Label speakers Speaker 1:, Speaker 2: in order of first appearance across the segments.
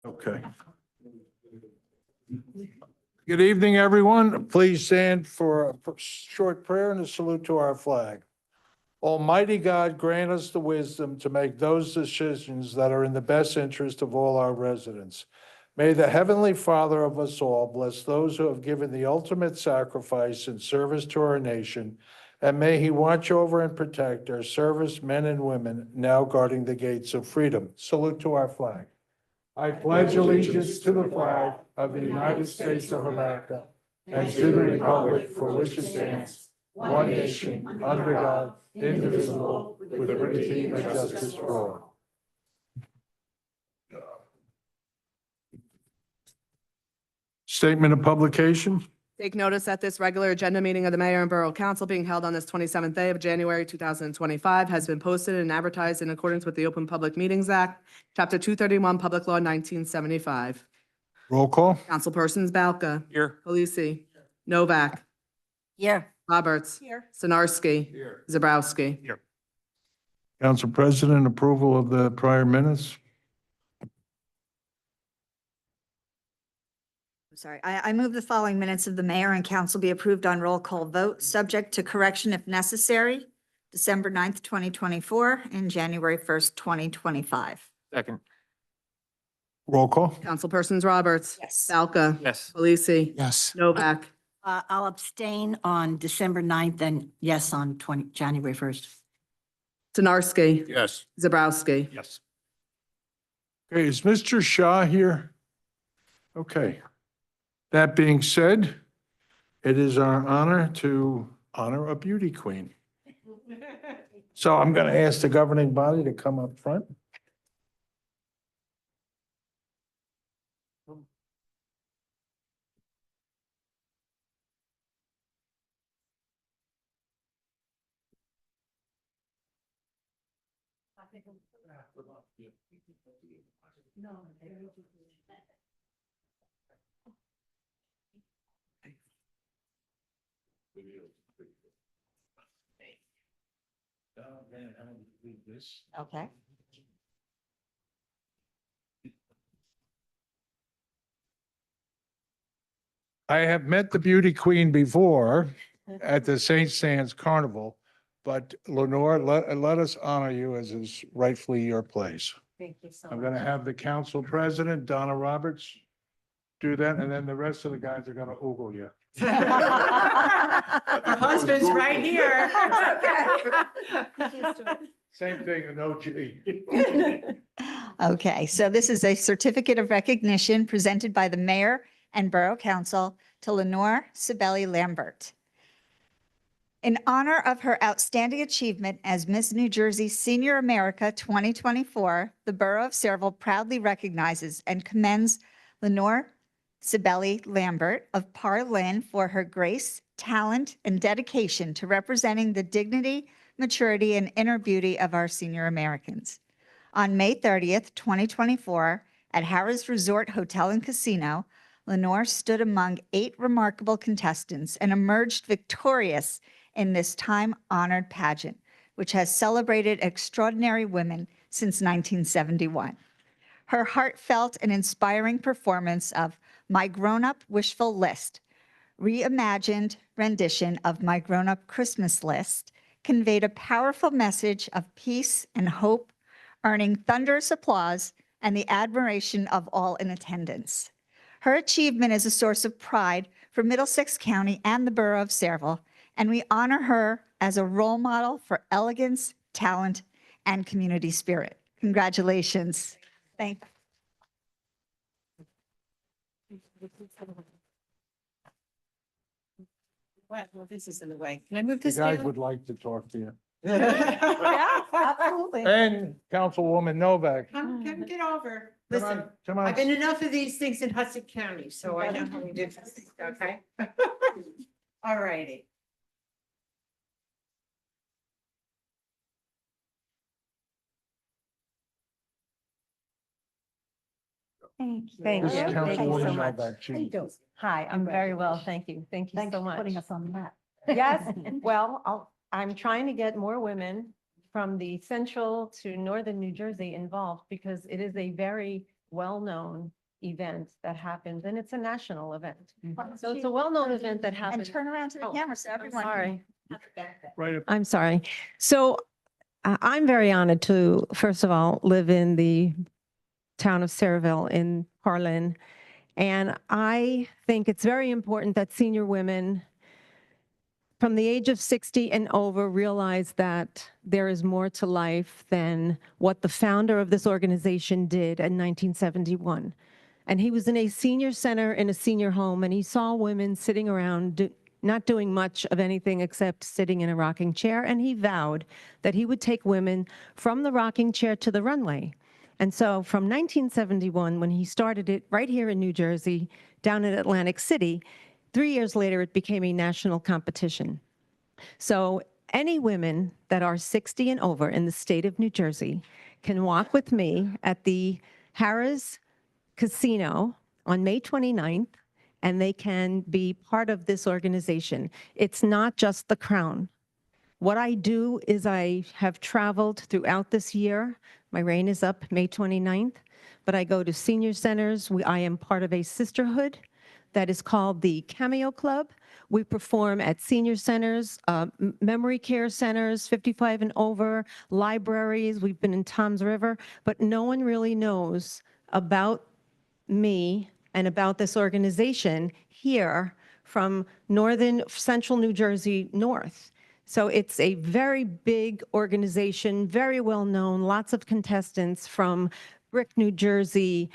Speaker 1: Okay. Good evening, everyone. Please stand for a short prayer and a salute to our flag. Almighty God, grant us the wisdom to make those decisions that are in the best interest of all our residents. May the Heavenly Father of us all bless those who have given the ultimate sacrifice in service to our nation, and may He watch over and protect our servicemen and women now guarding the gates of freedom. Salute to our flag. I pledge allegiance to the flag of the United States of America and to the republic for which it stands, one nation, under God, indivisible, with liberty and justice for all. Statement of publication.
Speaker 2: Take notice that this regular agenda meeting of the Mayor and Borough Council being held on this 27th day of January 2025 has been posted and advertised in accordance with the Open Public Meetings Act, Chapter 231, Public Law 1975.
Speaker 1: Roll call.
Speaker 2: Councilpersons Balca.
Speaker 3: Here.
Speaker 2: Polisi. Novak.
Speaker 4: Here.
Speaker 2: Roberts.
Speaker 4: Here.
Speaker 2: Sinarski.
Speaker 3: Here.
Speaker 2: Zabrowski.
Speaker 3: Here.
Speaker 1: Council President, approval of the prior minutes.
Speaker 4: Sorry, I move the following minutes of the mayor and council be approved on roll call vote, subject to correction if necessary, December 9th, 2024, and January 1st, 2025.
Speaker 3: Second.
Speaker 1: Roll call.
Speaker 2: Councilpersons Roberts.
Speaker 4: Yes.
Speaker 2: Balca.
Speaker 3: Yes.
Speaker 2: Polisi.
Speaker 3: Yes.
Speaker 2: Novak.
Speaker 5: I'll abstain on December 9th and yes on January 1st.
Speaker 2: Sinarski.
Speaker 3: Yes.
Speaker 2: Zabrowski.
Speaker 3: Yes.
Speaker 1: Okay, is Mr. Shaw here? Okay. That being said, it is our honor to honor a beauty queen. So I'm going to ask the governing body to come up front.
Speaker 5: Okay.
Speaker 1: I have met the beauty queen before at the St. Stan's Carnival, but Lenore, let us honor you as is rightfully your place.
Speaker 5: Thank you so
Speaker 1: I'm going to have the council president, Donna Roberts, do that, and then the rest of the guys are going to oogle you.
Speaker 5: Your husband's right here.
Speaker 1: Same thing in OG.
Speaker 4: Okay, so this is a certificate of recognition presented by the mayor and borough council to Lenore Sibeli Lambert. In honor of her outstanding achievement as Miss New Jersey Senior America 2024, the Borough of Sayreville proudly recognizes and commends Lenore Sibeli Lambert of Par Lynn for her grace, talent, and dedication to representing the dignity, maturity, and inner beauty of our senior Americans. On May 30th, 2024, at Harrah's Resort Hotel and Casino, Lenore stood among 8 remarkable contestants and emerged victorious in this time-honored pageant, which has celebrated extraordinary women since 1971. Her heartfelt and inspiring performance of My Grown-Up Wishful List, reimagined rendition of My Grown-Up Christmas List, conveyed a powerful message of peace and hope, earning thunderous applause and the admiration of all in attendance. Her achievement is a source of pride for Middlesex County and the Borough of Sayreville, and we honor her as a role model for elegance, talent, and community spirit. Congratulations. Thank
Speaker 5: Well, this is in the way. Can I move
Speaker 1: The
Speaker 5: this
Speaker 1: guys
Speaker 5: down?
Speaker 1: would like to talk to you.
Speaker 5: Yeah, absolutely.
Speaker 1: And Councilwoman Novak.
Speaker 6: Come get over.
Speaker 1: Come on,
Speaker 6: Listen,
Speaker 1: come on.
Speaker 6: I've been enough of these things in Hudson County, so I know how we do this, okay? All righty.
Speaker 4: you.
Speaker 5: Thank
Speaker 1: This
Speaker 5: you.
Speaker 1: is
Speaker 5: Thank you so
Speaker 1: Councilwoman
Speaker 5: much.
Speaker 1: Novak. She-
Speaker 5: Hi, I'm very well, thank you. Thank you
Speaker 7: Thanks
Speaker 5: so
Speaker 7: for
Speaker 5: much.
Speaker 7: putting us on the map.
Speaker 5: Yes, well, I'm trying to get more women from the central to northern New Jersey involved because it is a very well-known
Speaker 3: event that happens, and it's a national event. So it's a well-known event that
Speaker 4: And
Speaker 3: happens.
Speaker 4: turn around to the
Speaker 3: Oh,
Speaker 4: camera so
Speaker 3: I'm
Speaker 4: everyone.
Speaker 3: sorry.
Speaker 1: Right up.
Speaker 3: I'm sorry. So I'm very honored to, first of all, live in the town of Sayreville in Harlan. And I think it's very important that senior women from the age of 60 and over realize that there is more to life than what the founder of this organization did in 1971. And he was in a senior center in a senior home, and he saw women sitting around not doing much of anything except sitting in a rocking chair, and he vowed that he would take women from the rocking chair to the runway. And so from 1971, when he started it right here in New Jersey, down in Atlantic City, 3 years later, it became a national competition. So any women that are 60 and over in the state of New Jersey can walk with me at the Harrah's Casino on May 29th, and they can be part of this organization. It's not just the crown. What I do is I have traveled throughout this year. My reign is up May 29th, but I go to senior centers. I am part of a sisterhood that is called the Cameo Club. We perform at senior centers, memory care centers, 55 and over, libraries. We've been in Toms River, but no one really knows about me and about this organization here from northern central New Jersey north. So it's a very big organization, very well known, lots of contestants from Brick, New Jersey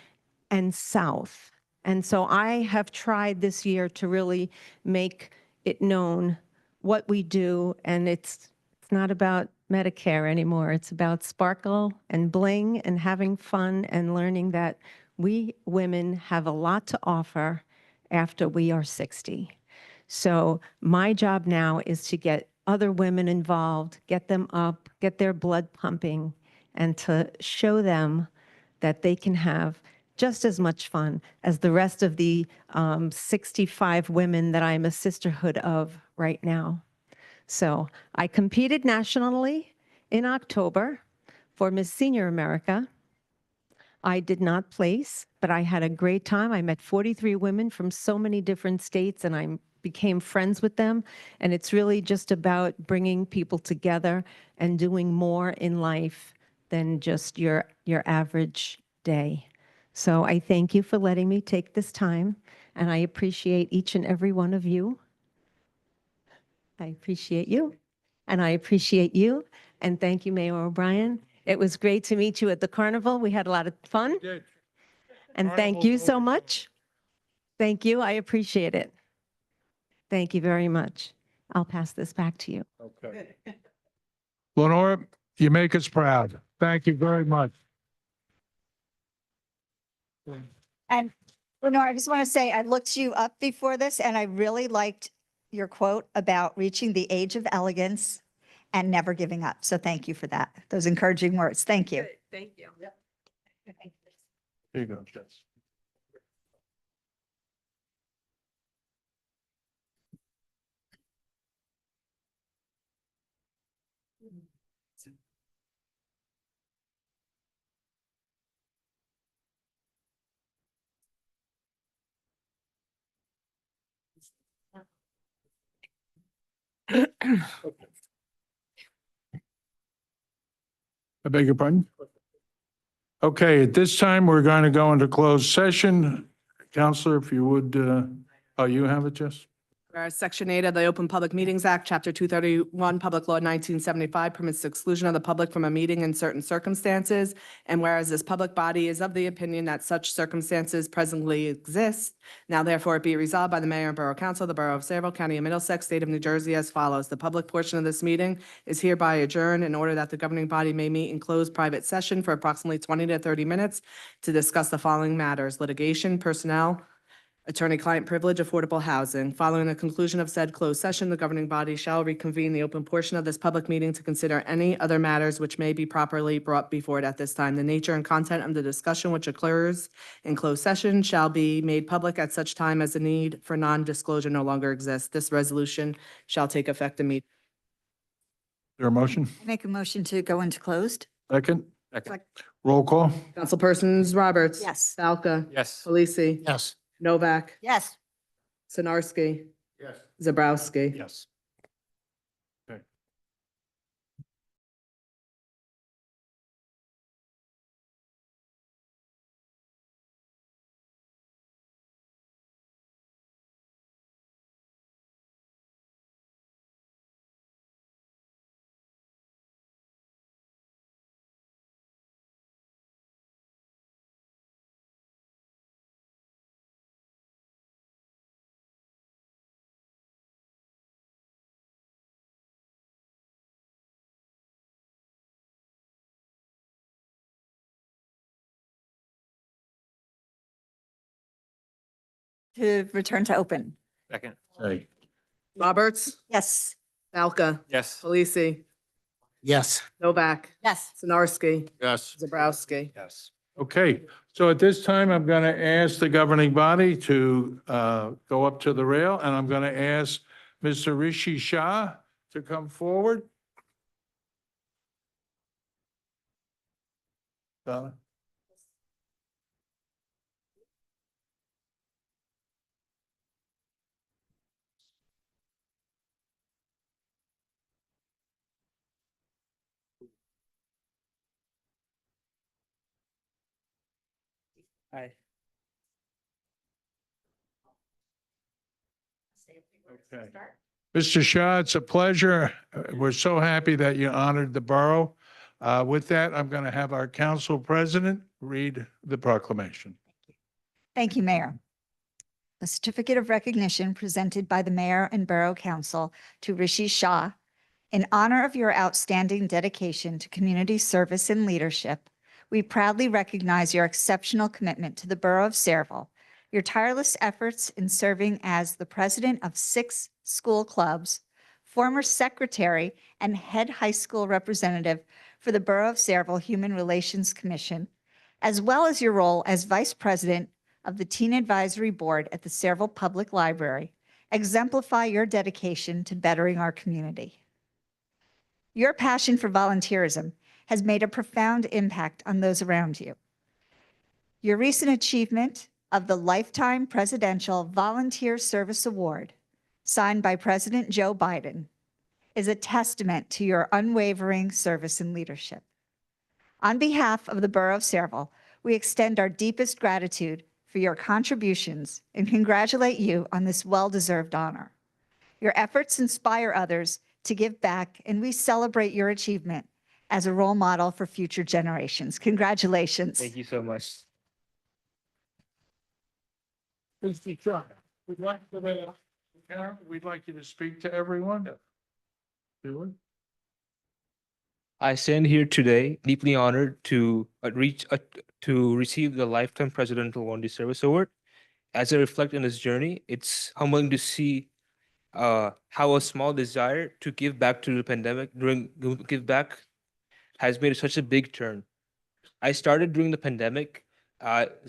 Speaker 3: and south. And so I have tried this year to really make it known what we do, and it's not about Medicare anymore. It's about sparkle and bling and having fun and learning that we women have a lot to offer after we are 60. So my job now is to get other women involved, get them up, get their blood pumping, and to show them that they can have just as much fun as the rest of the 65 women that I'm a sisterhood of right now. So I competed nationally in October for Miss Senior America. I did not place, but I had a great time. I met 43 women from so many different states, and I became friends with them. And it's really just about bringing people together and doing more in life than just your average day. So I thank you for letting me take this time, and I appreciate each and every one of you. I appreciate you, and I appreciate you, and thank you, Mayor O'Brien. It was great to meet you at the carnival. We had a lot of fun, and thank you so much. Thank you, I appreciate it. Thank you very much. I'll pass this back to you.
Speaker 1: Okay. Lenore, you make us proud. Thank you very much.
Speaker 4: And Lenore, I just want to say, I looked you up before this and I really liked your quote about reaching the age of elegance and never giving up. So thank you for that. Those encouraging words. Thank you.
Speaker 2: Thank you.
Speaker 1: Here you go, Jess. I beg your pardon? Okay, at this time, we're going to go into closed session. Counselor, if you would, oh, you have it, Jess?
Speaker 2: Whereas Section 8 of the Open Public Meetings Act, Chapter 231, Public Law 1975 permits the exclusion of the public from a meeting in certain circumstances. And whereas this public body is of the opinion that such circumstances presently exist, now therefore be resolved by the Mayor and Borough Council of the Borough of Sayreville, County of Middlesex, State of New Jersey as follows. The public portion of this meeting is hereby adjourned in order that the governing body may meet in closed private session for approximately 20 to 30 minutes to discuss the following matters: litigation, personnel, attorney-client privilege, affordable housing. Following the conclusion of said closed session, the governing body shall reconvene the open portion of this public meeting to consider any other matters which may be properly brought before it at this time. The nature and content of the discussion which occurs in closed session shall be made public at such time as the need for non-disclosure no longer exists. This resolution shall take effect immediately.
Speaker 1: Is there a motion?
Speaker 4: Make a motion to go into closed.
Speaker 1: Second? Roll call?
Speaker 2: Councilpersons Roberts.
Speaker 4: Yes.
Speaker 2: Falca.
Speaker 7: Yes.
Speaker 2: Polisi.
Speaker 7: Yes.
Speaker 2: Novak.
Speaker 5: Yes.
Speaker 2: Sinarski.
Speaker 1: Yes.
Speaker 2: Zabrowski.
Speaker 1: Yes. Okay.
Speaker 4: To return to open.
Speaker 7: Second.
Speaker 1: Say,
Speaker 2: Roberts.
Speaker 4: Yes.
Speaker 2: Falca.
Speaker 7: Yes.
Speaker 2: Polisi.
Speaker 7: Yes.
Speaker 2: Novak.
Speaker 5: Yes.
Speaker 2: Sinarski.
Speaker 7: Yes.
Speaker 2: Zabrowski.
Speaker 1: yes. Okay, so at this time, I'm going to ask the governing body to go up to the rail, and I'm going to ask Mr. Rishi Shah to come forward. Donna?
Speaker 7: Hi.
Speaker 1: Okay. Mr. Shah, it's a pleasure. We're so happy that you honored the borough. With that, I'm going to have our council president read the proclamation.
Speaker 4: Thank you, Mayor. A certificate of recognition presented by the Mayor and Borough Council to Rishi Shah in honor of your outstanding dedication to community service and leadership. We proudly recognize your exceptional commitment to the Borough of Sayreville, your tireless efforts in serving as the president of 6 school clubs, former secretary and head high school representative for the Borough of Sayreville Human Relations Commission, as well as your role as vice president of the Teen Advisory Board at the Sayreville Public Library, exemplify your dedication to bettering our community. Your passion for volunteerism has made a profound impact on those around you. Your recent achievement of the Lifetime Presidential Volunteer Service Award, signed by President Joe Biden, is a testament to your unwavering service and leadership. On behalf of the Borough of Sayreville, we extend our deepest gratitude for your contributions and congratulate you on this well-deserved honor. Your efforts inspire others to give back, and we celebrate your achievement as a role model for future generations. Congratulations.
Speaker 7: Thank you so much.
Speaker 1: Mr. Shah, we'd like you to speak to everyone. Do it.
Speaker 8: I stand here today deeply honored to receive the Lifetime Presidential Volunteer Service Award. As I reflect on this journey, it's humbling to see how a small desire to give back to the pandemic give back has made such a big turn. I started during the pandemic,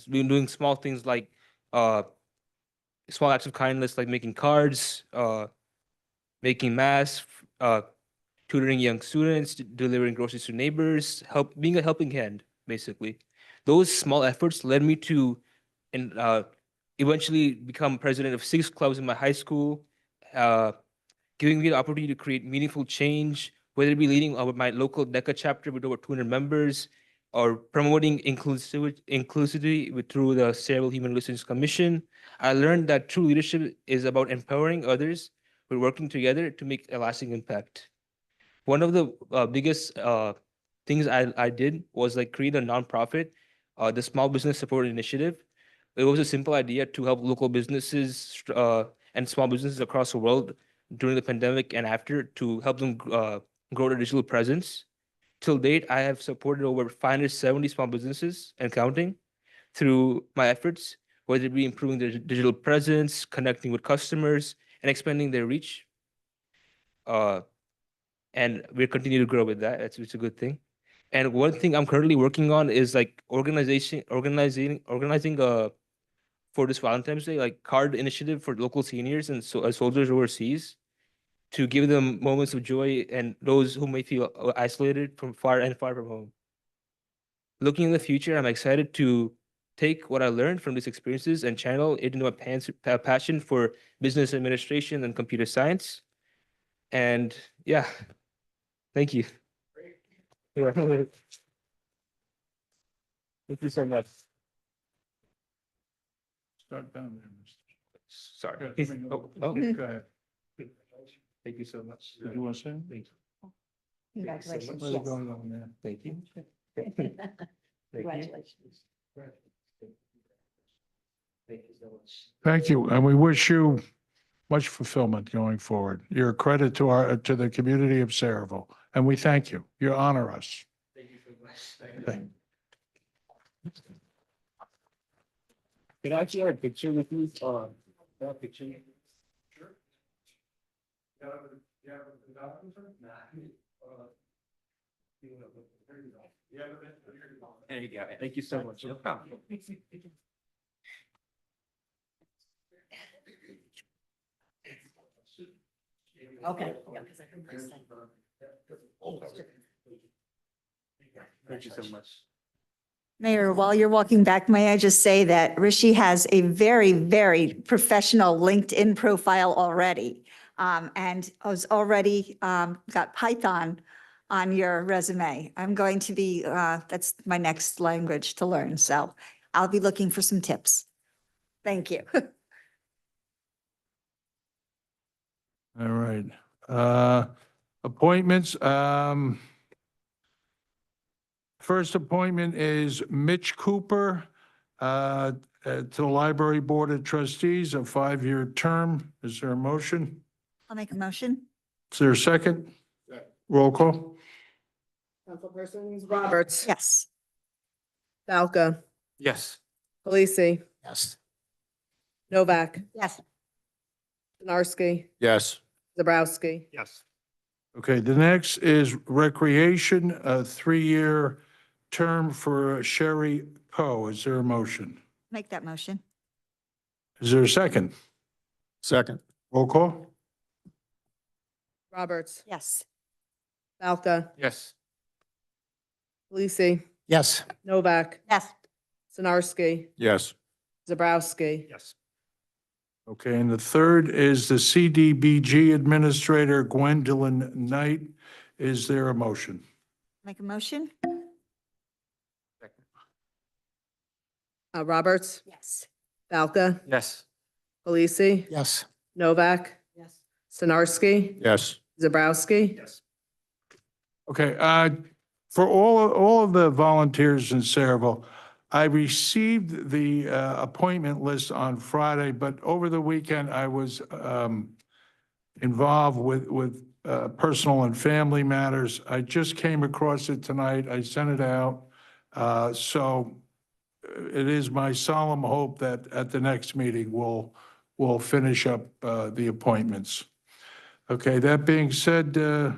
Speaker 8: doing small things like small acts of kindness, like making cards, making masks, tutoring young students, delivering groceries to neighbors, being a helping hand, basically. Those small efforts led me to eventually become president of 6 clubs in my high school, giving me the opportunity to create meaningful change, whether it be leading my local DECA chapter with over 200 members, or promoting inclusivity through the Sayreville Human Relations Commission. I learned that true leadership is about empowering others with working together to make a lasting impact. One of the biggest things I did was like create a nonprofit, the Small Business Support Initiative. It was a simple idea to help local businesses and small businesses across the world during the pandemic and after, to help them grow their digital presence. Till date, I have supported over 570 small businesses and counting through my efforts, whether it be improving their digital presence, connecting with customers, and expanding their reach. And we're continuing to grow with that. It's a good thing. And one thing I'm currently working on is like organizing for this Valentine's Day, like card initiative for local seniors and soldiers overseas, to give them moments of joy and those who may feel isolated from far from home. looking in the future, I'm excited to take what I learned from these experiences and channel it into my passion for business administration and computer science. And yeah, thank you. Thank you so much.
Speaker 1: Start down there,
Speaker 8: Sorry.
Speaker 1: Mr.
Speaker 8: Oh,
Speaker 1: Go ahead.
Speaker 8: thank you so much.
Speaker 1: Did you want to say anything?
Speaker 4: Congratulations.
Speaker 1: What's
Speaker 4: Yes.
Speaker 1: going on there?
Speaker 8: Thank you.
Speaker 4: Congratulations.
Speaker 8: Thank you so much.
Speaker 1: Thank you, and we wish you much fulfillment going forward. You're a credit to the community of Sayreville, and we thank you. You honor us.
Speaker 8: Thank you so much.
Speaker 1: Thank-
Speaker 8: Can I share a picture with you? That picture? There you go. Thank you so much. No problem.
Speaker 5: Okay.
Speaker 8: Thank you so much.
Speaker 4: Mayor, while you're walking back, may I just say that Rishi has a very, very professional LinkedIn profile already. And has already got Python on your resume. I'm going to be, that's my next language to learn. So I'll be looking for some tips. Thank you.
Speaker 1: All right. Appointments. First appointment is Mitch Cooper to the Library Board of Trustees, a 5-year term. Is there a motion?
Speaker 4: I'll make a motion.
Speaker 1: Is there a second? Roll call?
Speaker 2: Councilpersons Roberts.
Speaker 4: Yes.
Speaker 2: Falca.
Speaker 7: Yes.
Speaker 2: Polisi.
Speaker 7: Yes.
Speaker 2: Novak.
Speaker 4: Yes.
Speaker 2: Stanarski.
Speaker 7: Yes.
Speaker 2: Zabrowski.
Speaker 7: Yes.
Speaker 1: Okay, the next is Recreation, a 3-year term for Sherry Poe. Is there a motion?
Speaker 4: Make that motion.
Speaker 1: Is there a second?
Speaker 7: Second.
Speaker 1: Roll call?
Speaker 2: Roberts.
Speaker 4: Yes.
Speaker 2: Falca.
Speaker 7: Yes.
Speaker 2: Polisi.
Speaker 7: Yes.
Speaker 2: Novak.
Speaker 4: Yes.
Speaker 2: Stanarski.
Speaker 7: Yes.
Speaker 2: Zabrowski.
Speaker 7: Yes.
Speaker 1: Okay, and the third is the CDBG Administrator Gwendolyn Knight. Is there a motion?
Speaker 4: Make a motion.
Speaker 2: Roberts.
Speaker 4: Yes.
Speaker 2: Falca.
Speaker 7: Yes.
Speaker 2: Polisi.
Speaker 7: Yes.
Speaker 2: Novak.
Speaker 4: Yes.
Speaker 2: Stanarski.
Speaker 7: Yes.
Speaker 2: Zabrowski.
Speaker 7: Yes.
Speaker 1: Okay, for all of the volunteers in Sayreville, I received the appointment list on Friday, but over the weekend, I was involved with personal and family matters. I just came across it tonight. I sent it out. So it is my solemn hope that at the next meeting, we'll finish up the appointments. Okay, that being said,
Speaker 2: We're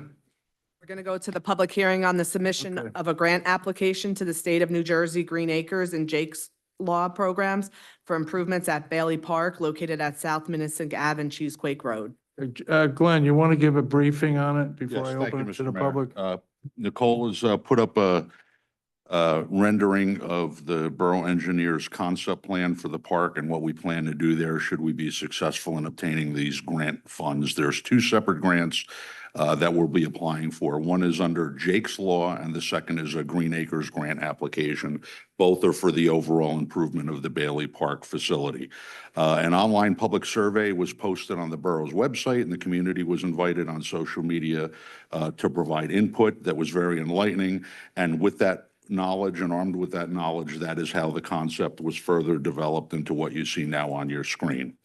Speaker 2: going to go to the public hearing on the submission
Speaker 1: Okay.
Speaker 2: of a grant application to the state of New Jersey Green Acres and Jake's Law programs for improvements at Bailey Park located at South Minnesink Ave and Cheesequake Road.
Speaker 1: Glenn, you want to give a briefing on it before
Speaker 9: Yes,
Speaker 1: I
Speaker 9: thank you,
Speaker 1: open it to
Speaker 9: Mr.
Speaker 1: the
Speaker 9: Mayor.
Speaker 1: public?
Speaker 9: Nicole has put up a rendering of the borough engineer's concept plan for the park and what we plan to do there should we be successful in obtaining these grant funds. There's 2 separate grants that we'll be applying for. One is under Jake's Law and the second is a Green Acres grant application. Both are for the overall improvement of the Bailey Park facility. An online public survey was posted on the borough's website and the community was invited on social media to provide input that was very enlightening. And with that knowledge and armed with that knowledge, that is how the concept was further developed into what you see now on your screen.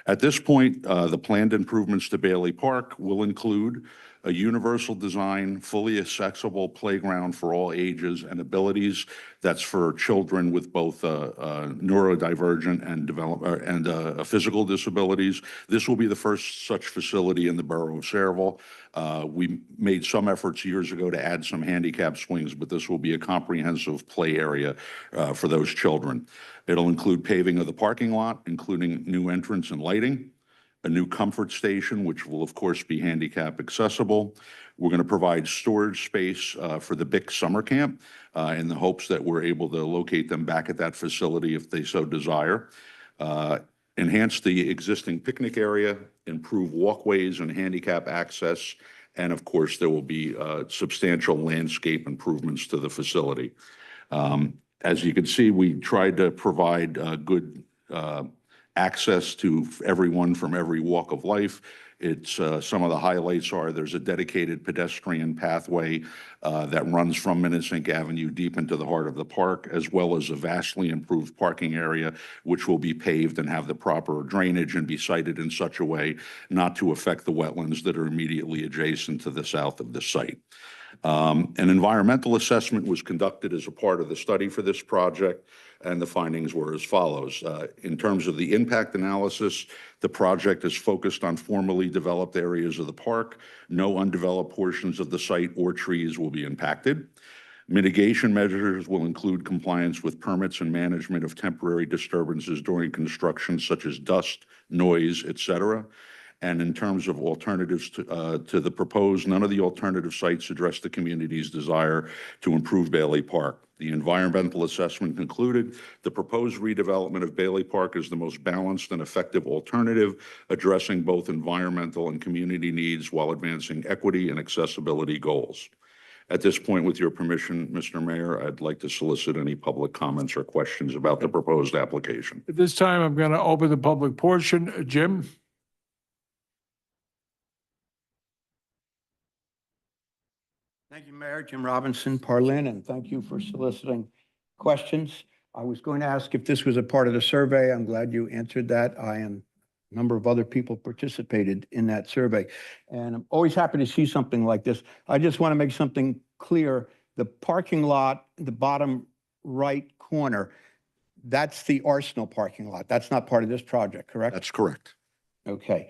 Speaker 9: At this point, the planned improvements to Bailey Park will include a universal design, fully accessible playground for all ages and abilities. That's for children with both neurodivergent and physical disabilities. This will be the first such facility in the borough of Sayreville. We made some efforts years ago to add some handicap swings, but this will be a comprehensive play area for those children. It'll include paving of the parking lot, including new entrance and lighting, a new comfort station, which will of course be handicap accessible. We're going to provide storage space for the BIC summer camp in the hopes that we're able to locate them back at that facility if they so desire. Enhance the existing picnic area, improve walkways and handicap access, and of course, there will be substantial landscape improvements to the facility. As you can see, we tried to provide good access to everyone from every walk of life. It's some of the highlights are there's a dedicated pedestrian pathway that runs from Minnesink Avenue deep into the heart of the park, as well as a vastly improved parking area, which will be paved and have the proper drainage and be sited in such a way not to affect the wetlands that are immediately adjacent to the south of the site. An environmental assessment was conducted as a part of the study for this project, and the findings were as follows. In terms of the impact analysis, the project is focused on formerly developed areas of the park. No undeveloped portions of the site or trees will be impacted. Mitigation measures will include compliance with permits and management of temporary disturbances during construction, such as dust, noise, et cetera. And in terms of alternatives to the proposed, none of the alternative sites address the community's desire to improve Bailey Park. The environmental assessment concluded the proposed redevelopment of Bailey Park is the most balanced and effective alternative, addressing both environmental and community needs while advancing equity and accessibility goals. At this point, with your permission, Mr. Mayor, I'd like to solicit any public comments or questions about the proposed application.
Speaker 1: At this time, I'm going to open the public portion. Jim?
Speaker 10: Thank you, Mayor. Jim Robinson, Parlin, and thank you for soliciting questions. I was going to ask if this was a part of the survey. I'm glad you answered that. I and a number of other people participated in that survey. And I'm always happy to see something like this. I just want to make something clear. The parking lot, the bottom right corner, that's the Arsenal parking lot. That's not part of this project, correct?
Speaker 9: That's correct.
Speaker 10: Okay.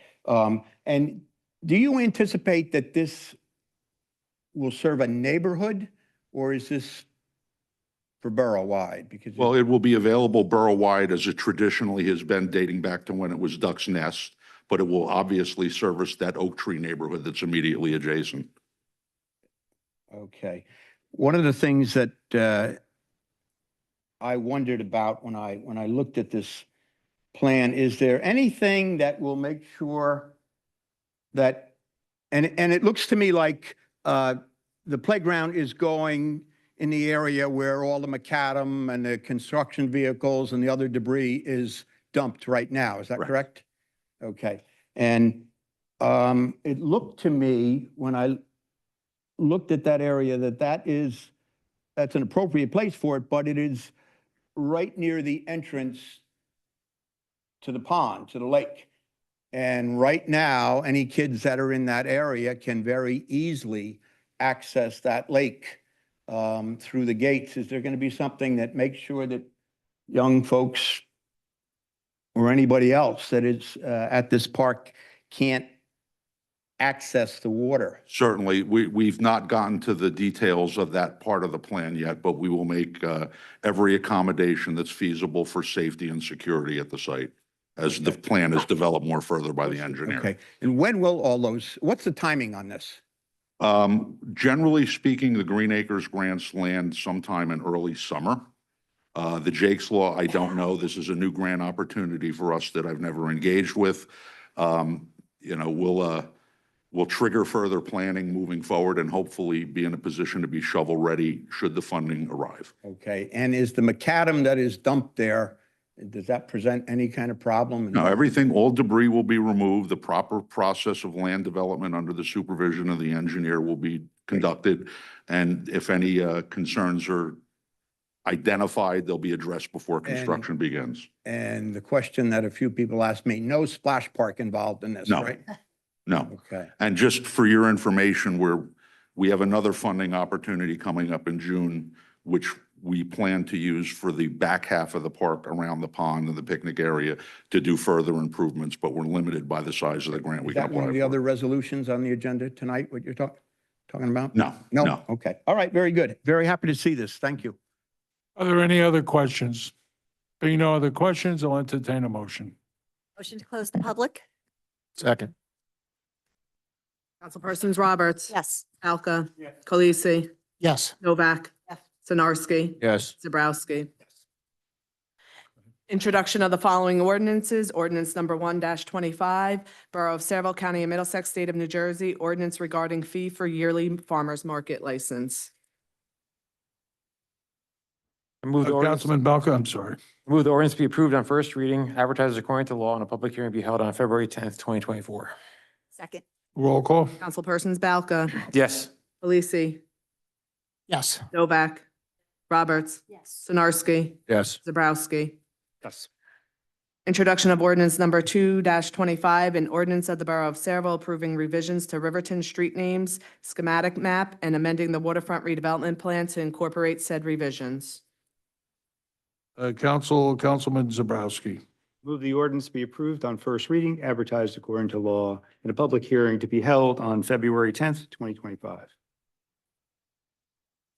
Speaker 10: And do you anticipate that this will serve a neighborhood, or is this for borough-wide? Because
Speaker 9: Well, it will be available borough-wide as it traditionally has been dating back to when it was Duck's Nest, but it will obviously service that Oak Tree neighborhood that's immediately adjacent.
Speaker 10: Okay. One of the things that I wondered about when I looked at this plan, is there anything that will make sure that, and it looks to me like the playground is going in the area where all the macadam and the construction vehicles and the other debris is dumped right now. Is that correct? Okay. And it looked to me when I looked at that area that's an appropriate place for it, but it is right near the entrance to the pond, to the lake. And right now, any kids that are in that area can very easily access that lake through the gates. Is there going to be something that makes sure that young folks or anybody else that is at this park can't access the water?
Speaker 9: Certainly, we've not gotten to the details of that part of the plan yet, but we will make every accommodation that's feasible for safety and security at the site as the plan is developed more further by the engineer.
Speaker 10: Okay. And when will all those, what's the timing on this?
Speaker 9: Generally speaking, the Green Acres grants land sometime in early summer. The Jake's Law, I don't know. This is a new grant opportunity for us that I've never engaged with. You know, we'll trigger further planning moving forward and hopefully be in a position to be shovel ready should the funding arrive.
Speaker 10: Okay. And is the macadam that is dumped there, does that present any kind of problem?
Speaker 9: No, all debris will be removed. The proper process of land development under the supervision of the engineer will be conducted. And if any concerns are identified, they'll be addressed before construction begins.
Speaker 10: And the question that a few people asked me, no splash park involved in this,
Speaker 9: No.
Speaker 10: right?
Speaker 9: No.
Speaker 10: Okay.
Speaker 9: And just for your information, we have another funding opportunity coming up in June, which we plan to use for the back half of the park around the pond and the picnic area to do further improvements, but we're limited by the size of the grant we
Speaker 10: Is
Speaker 9: can
Speaker 10: that
Speaker 9: apply
Speaker 10: one of the
Speaker 9: for.
Speaker 10: other resolutions on the agenda tonight, what you're talking about?
Speaker 9: No,
Speaker 10: No?
Speaker 9: no.
Speaker 10: Okay. All right. Very good. Very happy to see this. Thank you.
Speaker 1: Are there any other questions? Being no other questions, I'll entertain a motion.
Speaker 4: Motion to close the public?
Speaker 7: Second.
Speaker 2: Councilpersons Roberts.
Speaker 5: Yes.
Speaker 2: Palka. Khaleesi.
Speaker 7: Yes.
Speaker 2: Novak.
Speaker 5: Yes.
Speaker 2: Sinarski.
Speaker 7: Yes.
Speaker 2: Zabrowski. Introduction of the following ordinances. Ordinance number 1-25, Borough of Sayreville, County of Middlesex, State of New Jersey. Ordinance regarding fee for yearly farmers market license.
Speaker 11: I move the ordinance,
Speaker 1: Councilman Belka, I'm sorry.
Speaker 11: move the ordinance be approved on first reading, advertised according to law, and a public hearing be held on February 10th, 2024.
Speaker 4: Second.
Speaker 1: Roll call.
Speaker 2: Councilpersons Balca.
Speaker 11: Yes.
Speaker 2: Khaleesi.
Speaker 7: Yes.
Speaker 2: Novak. Roberts.
Speaker 5: Yes.
Speaker 2: Sinarski.
Speaker 7: Yes.
Speaker 2: Zabrowski.
Speaker 7: Yes.
Speaker 2: Introduction of ordinance number 2-25, an ordinance of the Borough of Sayreville approving revisions to Riverton street names, schematic map, and amending the waterfront redevelopment plan to incorporate said revisions.
Speaker 1: Councilman Zabrowski.
Speaker 12: Move the ordinance be approved on first reading, advertised according to law, and a public hearing to be held on February 10th, 2025.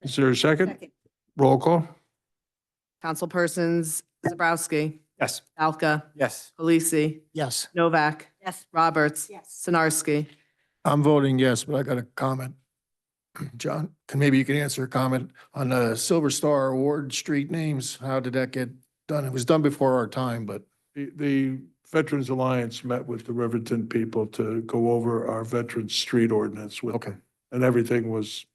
Speaker 1: Is there a second?
Speaker 4: Second.
Speaker 1: Roll call.
Speaker 2: Councilpersons Zabrowski.
Speaker 12: Yes.
Speaker 2: Balca.
Speaker 11: Yes.
Speaker 2: Khaleesi.
Speaker 7: Yes.
Speaker 2: Novak.
Speaker 5: Yes.
Speaker 2: Roberts.
Speaker 5: Yes.
Speaker 2: Sinarski.
Speaker 7: I'm voting yes, but I got a comment. John, and maybe you can answer a comment on the Silver Star Award street names. How did that get done? It was done before our time, but
Speaker 1: The Veterans Alliance met with the Riverton people to go over our Veterans Street ordinance with
Speaker 7: okay.
Speaker 1: them. And everything was,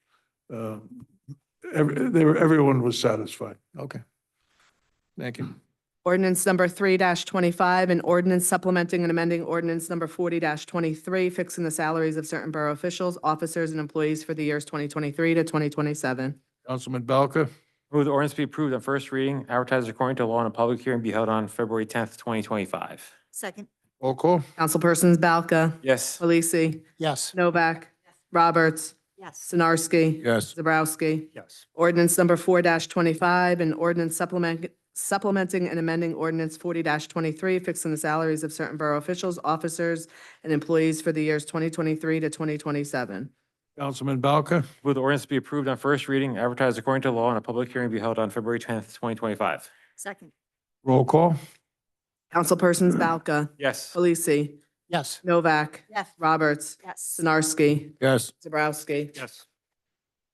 Speaker 1: everyone was satisfied.
Speaker 7: Okay. Thank you.
Speaker 2: Ordinance number 3-25, an ordinance supplementing and amending ordinance number 40-23, fixing the salaries of certain borough officials, officers, and employees for the years 2023 to 2027.
Speaker 1: Councilman Balka.
Speaker 11: Move the ordinance be approved on first reading, advertised according to law, and a public hearing be held on February 10th, 2025.
Speaker 4: Second.
Speaker 1: Roll call.
Speaker 2: Councilpersons Balca.
Speaker 11: Yes.
Speaker 2: Khaleesi.
Speaker 7: Yes.
Speaker 2: Novak. Roberts.
Speaker 5: Yes.
Speaker 2: Sinarski.
Speaker 7: Yes.
Speaker 2: Zabrowski.
Speaker 12: Yes.
Speaker 2: Ordinance number 4-25, an ordinance supplementing and amending ordinance 40-23, fixing the salaries of certain borough officials, officers, and employees for the years 2023 to 2027.
Speaker 1: Councilman Balka.
Speaker 11: Move the ordinance be approved on first reading, advertised according to law, and a public hearing be held on February 10th, 2025.
Speaker 4: Second.
Speaker 1: Roll call.
Speaker 2: Councilpersons Balca.
Speaker 11: Yes.
Speaker 2: Khaleesi.
Speaker 7: Yes.
Speaker 2: Novak.
Speaker 5: Yes.
Speaker 2: Roberts.
Speaker 5: Yes.
Speaker 2: Sinarski.
Speaker 7: Yes.
Speaker 2: Zabrowski.
Speaker 12: Yes.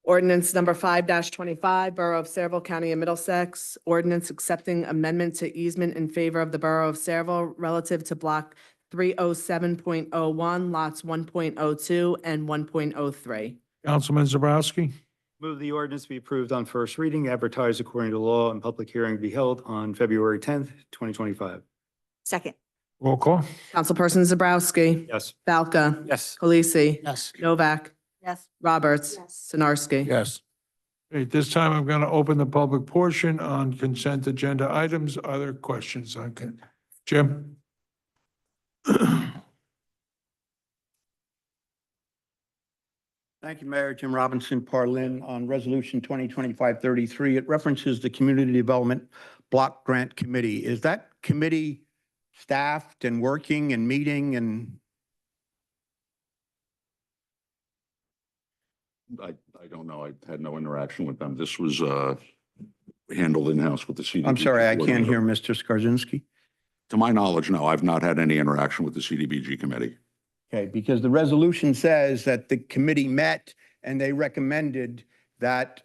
Speaker 2: Ordinance number 5-25, Borough of Sayreville, County of Middlesex. Ordinance accepting amendment to easement in favor of the Borough of Sayreville relative to block 307.01, lots 1.02 and 1.03.
Speaker 1: Councilman Zabrowski.
Speaker 12: Move the ordinance be approved on first reading, advertised according to law, and public hearing be held on February 10th, 2025.
Speaker 4: Second.
Speaker 1: Roll call.
Speaker 2: Councilperson Zabrowski.
Speaker 12: Yes.
Speaker 2: Balca.
Speaker 11: Yes.
Speaker 2: Khaleesi.
Speaker 7: Yes.
Speaker 2: Novak.
Speaker 5: Yes.
Speaker 2: Roberts.
Speaker 5: Yes.
Speaker 2: Sinarski.
Speaker 7: Yes.
Speaker 1: At this time, I'm going to open the public portion on consent agenda items. Other questions on Jim?
Speaker 10: Thank you, Mayor. Jim Robinson, Parlin, on Resolution 2025-33. It references the Community Development Block Grant Committee. Is that committee staffed and working and meeting and?
Speaker 9: I don't know. I had no interaction with them. This was handled in-house with the CDBG.
Speaker 10: I'm sorry, I can't hear
Speaker 9: coordinator.
Speaker 10: Mr. Skarzinski.
Speaker 9: To my knowledge, no, I've not had any interaction with the CDBG committee.
Speaker 10: Okay, because the resolution says that the committee met and they recommended that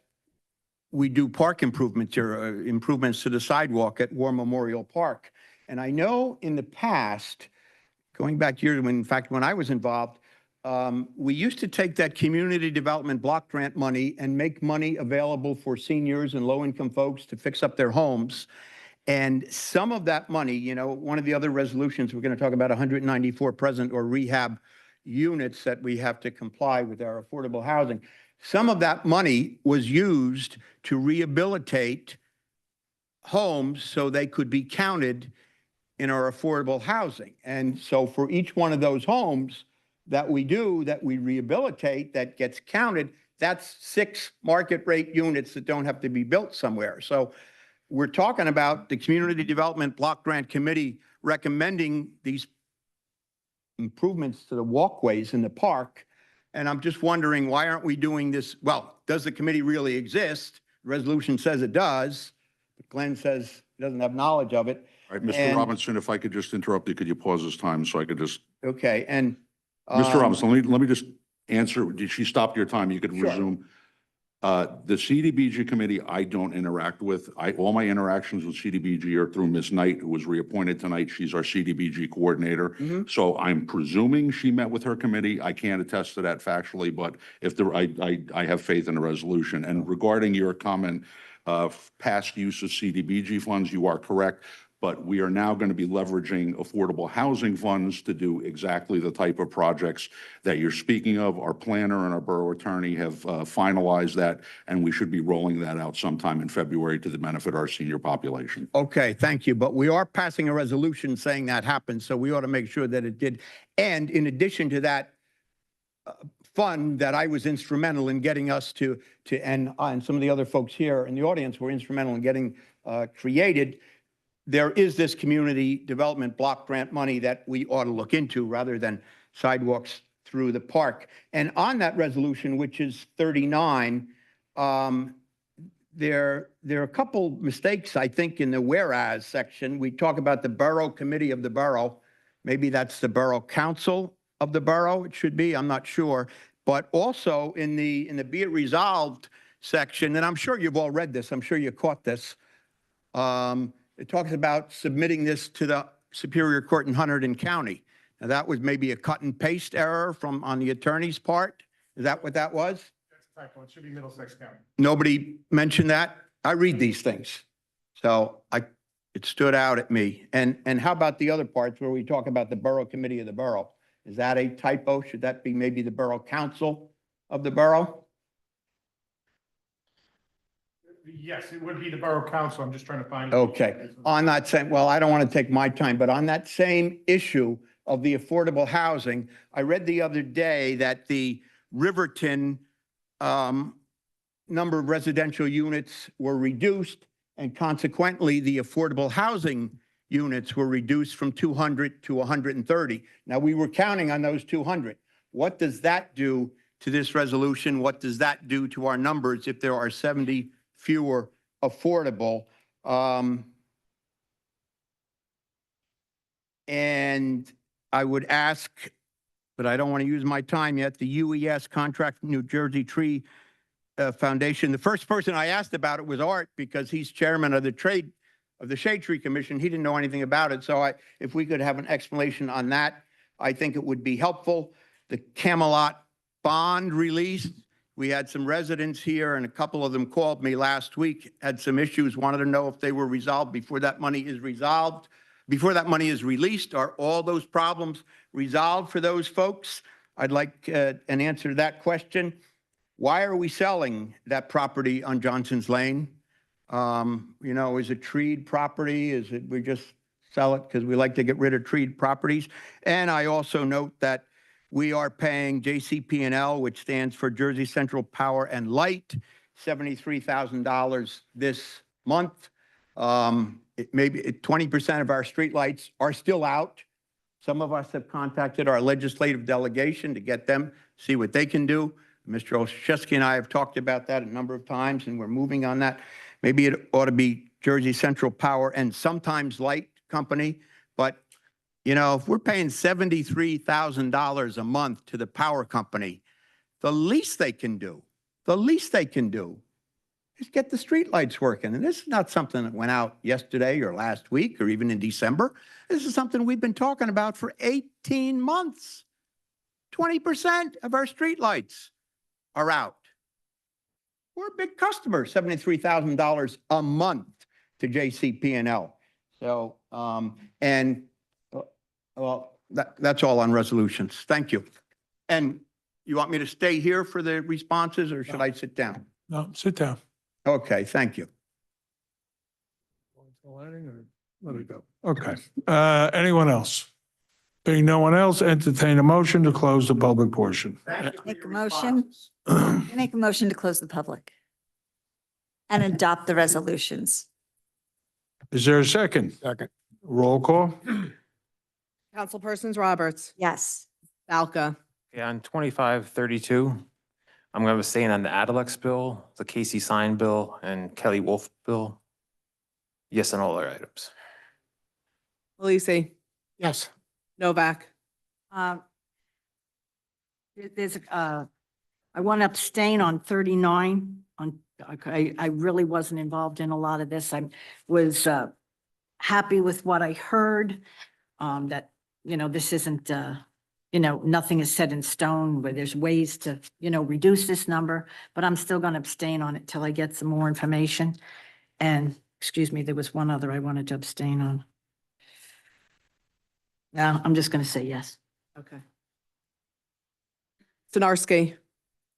Speaker 10: we do park improvements or improvements to the sidewalk at War Memorial Park. And I know in the past, going back years, when, in fact, when I was involved, we used to take that community development block grant money and make money available for seniors and low-income folks to fix up their homes. And some of that money, you know, one of the other resolutions, we're going to talk about 194 present or rehab units that we have to comply with our affordable housing. Some of that money was used to rehabilitate homes so they could be counted in our affordable housing. And so for each one of those homes that we do, that we rehabilitate, that gets counted, that's 6 market rate units that don't have to be built somewhere. So we're talking about the Community Development Block Grant Committee recommending these improvements to the walkways in the park. And I'm just wondering, why aren't we doing this? Well, does the committee really exist? The resolution says it does, but Glenn says he doesn't have knowledge of it.
Speaker 9: All right, Mr.
Speaker 10: And-
Speaker 9: Robinson, if I could just interrupt you, could you pause this time so I could just,
Speaker 10: Okay, and
Speaker 9: Mr. Robinson, let me just answer, did she stop your time? You could
Speaker 10: Sure.
Speaker 9: resume. The CDBG committee, I don't interact with. All my interactions with CDBG are through Ms. Knight, who was reappointed tonight. She's our CDBG coordinator. So I'm presuming she met with her committee. I can't attest to that factually, but if there, I have faith in the resolution. And regarding your comment of past use of CDBG funds, you are correct. But we are now going to be leveraging affordable housing funds to do exactly the type of projects that you're speaking of. Our planner and our borough attorney have finalized that, and we should be rolling that out sometime in February to the benefit of our senior population.
Speaker 10: Okay, thank you. But we are passing a resolution saying that happened, so we ought to make sure that it did. And in addition to that fund that I was instrumental in getting us to and some of the other folks here in the audience were instrumental in getting created, there is this community development block grant money that we ought to look into rather than sidewalks through the park. And on that resolution, which is 39, there are a couple mistakes, I think, in the whereas section. We talk about the Borough Committee of the Borough. Maybe that's the Borough Council of the Borough, it should be, I'm not sure. But also in the Be It Resolved section, and I'm sure you've all read this, I'm sure you caught this, it talks about submitting this to the Superior Court in Hunterdon County. Now, that was maybe a cut and paste error on the attorney's part. Is that what that was?
Speaker 7: That's a typo. It should be Middlesex County.
Speaker 10: Nobody mentioned that? I read these things. So it stood out at me. And how about the other parts where we talk about the Borough Committee of the Borough? Is that a typo? Should that be maybe the Borough Council of the Borough?
Speaker 7: Yes, it would be the Borough Council. I'm just trying to find.
Speaker 10: Okay, on that same, well, I don't want to take my time, but on that same issue of the affordable housing, I read the other day that the Riverton number of residential units were reduced, and consequently, the affordable housing units were reduced from 200 to 130. Now, we were counting on those 200. What does that do to this resolution? What does that do to our numbers if there are 70 fewer affordable? And I would ask, but I don't want to use my time yet, the UES contract New Jersey Tree Foundation. The first person I asked about it was Art, because he's chairman of the Shade Tree Commission. He didn't know anything about it. So if we could have an explanation on that, I think it would be helpful. The Camelot bond release. We had some residents here, and a couple of them called me last week, had some issues, wanted to know if they were resolved before that money is resolved. Before that money is released, are all those problems resolved for those folks? I'd like an answer to that question. Why are we selling that property on Johnson's Lane? You know, is it treed property? Is it we just sell it because we like to get rid of treed properties? And I also note that we are paying JCP&L, which stands for Jersey Central Power and Light, $73,000 this month. Maybe 20% of our streetlights are still out. Some of us have contacted our legislative delegation to get them, see what they can do. Mr. Olszewski and I have talked about that a number of times, and we're moving on that. Maybe it ought to be Jersey Central Power and sometimes Light Company, but you know, if we're paying $73,000 a month to the power company, the least they can do is get the streetlights working. And this is not something that went out yesterday or last week or even in December. This is something we've been talking about for 18 months. 20% of our streetlights are out. We're a big customer, $73,000 a month to JCP&L. So, well, that's all on resolutions. Thank you. And you want me to stay here for the responses, or should I sit down?
Speaker 1: No, sit down.
Speaker 10: Okay, thank you.
Speaker 1: Let it go. Okay. Anyone else? Being no one else, entertain a motion to close the public portion.
Speaker 4: Make a motion. Make a motion to close the public and adopt the resolutions.
Speaker 1: Is there a second?
Speaker 7: Second.
Speaker 1: Roll call?
Speaker 2: Councilpersons Roberts,
Speaker 4: Yes.
Speaker 2: Balca,
Speaker 11: Yeah, on 2532, I'm going to abstain on the Adelex bill, the Casey Sign bill, and Kelly Wolf bill. Yes on all other items.
Speaker 2: Lisi,
Speaker 7: Yes.
Speaker 2: Novak,
Speaker 4: Did
Speaker 5: There's, I want to abstain on 39 on, I really wasn't involved in a lot of this. I was, happy with what I heard, that, this isn't, nothing is set in stone, but there's ways to, reduce this number, but I'm still going to abstain on it till I get some more information. And, excuse me, there was one other I wanted to abstain on. No, I'm just going to say yes.
Speaker 2: Okay. Sinarski,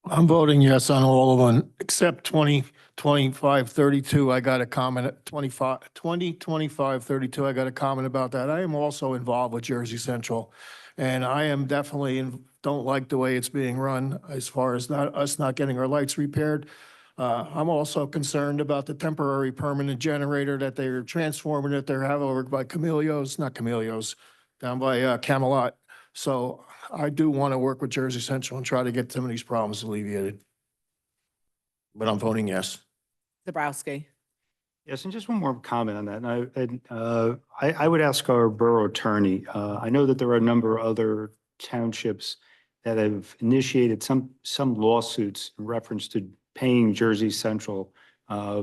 Speaker 7: I'm voting yes on all of them, except 2025-32. I got a comment at 2025-32. I got a comment about that. I am also involved with Jersey Central. And I am definitely, don't like the way it's being run as far as us not getting our lights repaired. I'm also concerned about the temporary permanent generator that they're transforming that they have over by down by Camelot. So I do want to work with Jersey Central and try to get some of these problems alleviated. But I'm voting yes.
Speaker 2: Zabrowski.
Speaker 12: Yes, and just one more comment on that. I would ask our borough attorney, I know that there are a number of other townships that have initiated some lawsuits in reference to paying Jersey Central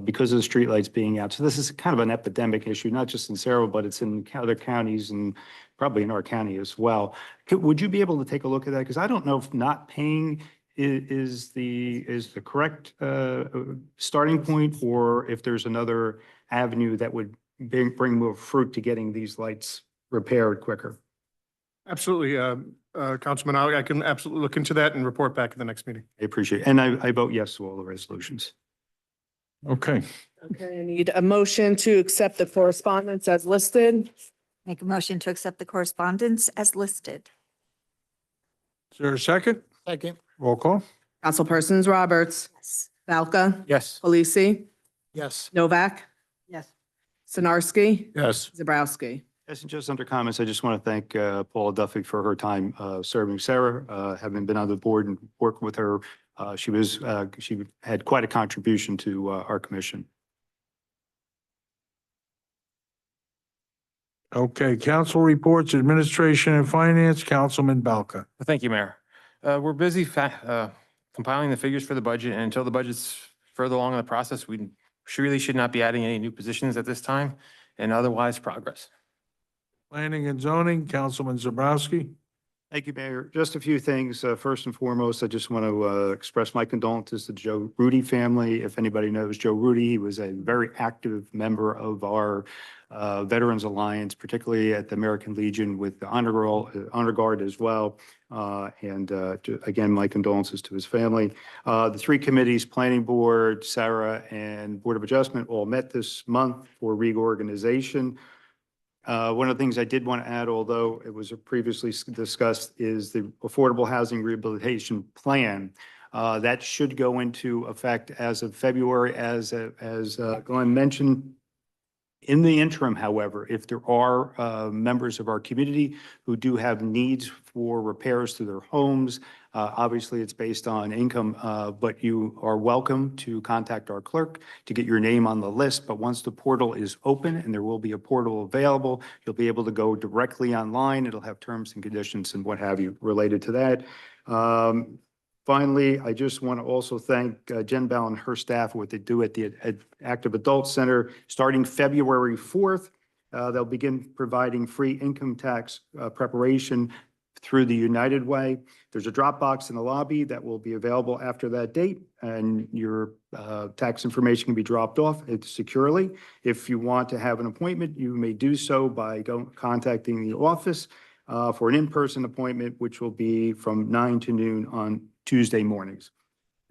Speaker 12: because of the streetlights being out. So this is kind of an epidemic issue, not just in Sayreville, but it's in other counties and probably in our county as well. Would you be able to take a look at that? Because I don't know if not paying is the correct starting point, or if there's another avenue that would bring more fruit to getting these lights repaired quicker.
Speaker 7: Absolutely, Councilman. I can absolutely look into that and report back at the next meeting.
Speaker 12: I appreciate it. And I vote yes to all the resolutions.
Speaker 1: Okay.
Speaker 2: Okay, I need a motion to accept the correspondence as listed.
Speaker 4: Make a motion to accept the correspondence as listed.
Speaker 1: Is there a second?
Speaker 7: Second.
Speaker 1: Roll call.
Speaker 2: Councilpersons Roberts,
Speaker 4: Yes.
Speaker 2: Balca,
Speaker 11: Yes.
Speaker 2: Polisi,
Speaker 7: Yes.
Speaker 2: Novak,
Speaker 5: Yes.
Speaker 2: Sinarski,
Speaker 7: Yes.
Speaker 2: Zabrowski.
Speaker 12: Yes, and just under comments, I just want to thank Paula Duffy for her time serving Sarah, having been on the board and working with her. She had quite a contribution to our commission.
Speaker 1: Okay, council reports, administration and finance, Councilman Balka.
Speaker 11: Thank you, Mayor. We're busy compiling the figures for the budget, and until the budget's further along in the process, we really should not be adding any new positions at this time, and otherwise progress.
Speaker 1: Planning and zoning, Councilman Zabrowski.
Speaker 12: Thank you, Mayor. Just a few things. First and foremost, I just want to express my condolences to Joe Rudy family. If anybody knows Joe Rudy, he was a very active member of our Veterans Alliance, particularly at the American Legion with the Honor Guard as well. Again, my condolences to his family. The three committees, Planning Board, Sarah, and Board of Adjustment, all met this month for reorganization. One of the things I did want to add, although it was previously discussed, is the Affordable Housing Rehabilitation Plan. That should go into effect as of February, as Glenn mentioned. In the interim, however, if there are members of our community who do have needs for repairs to their homes, obviously it's based on income, but you are welcome to contact our clerk to get your name on the list. But once the portal is open, and there will be a portal available, you'll be able to go directly online. It'll have terms and conditions and what have you related to that. Finally, I just want to also thank Jen Bell and her staff for what they do at the Active Adult Center. Starting February 4th, they'll begin providing free income tax preparation through the United Way. There's a drop box in the lobby that will be available after that date, and your tax information can be dropped off securely. If you want to have an appointment, you may do so by contacting the office for an in-person appointment, which will be from 9 to noon on Tuesday mornings.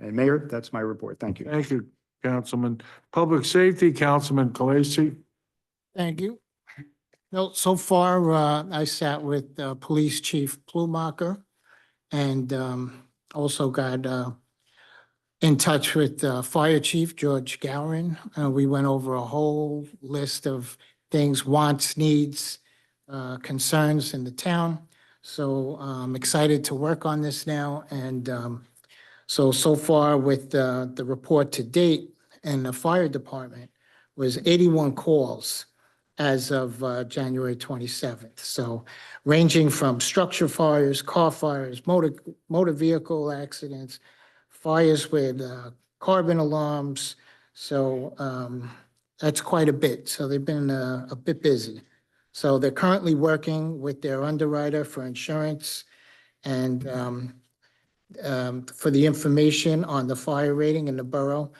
Speaker 12: And Mayor, that's my report. Thank you.
Speaker 1: Thank you, Councilman. Public Safety, Councilman Kalasi.
Speaker 13: Thank you. No, so far, I sat with Police Chief Plumacher and also got in touch with Fire Chief George Gowron. We went over a whole list of things, wants, needs, concerns in the town. So I'm excited to work on this now. And so far with the report to date in the fire department was 81 calls as of January 27th. So ranging from structure fires, car fires, motor vehicle accidents, fires with carbon alarms. So that's quite a bit. So they've been a bit busy. So they're currently working with their underwriter for insurance and for the information on the fire rating in the borough.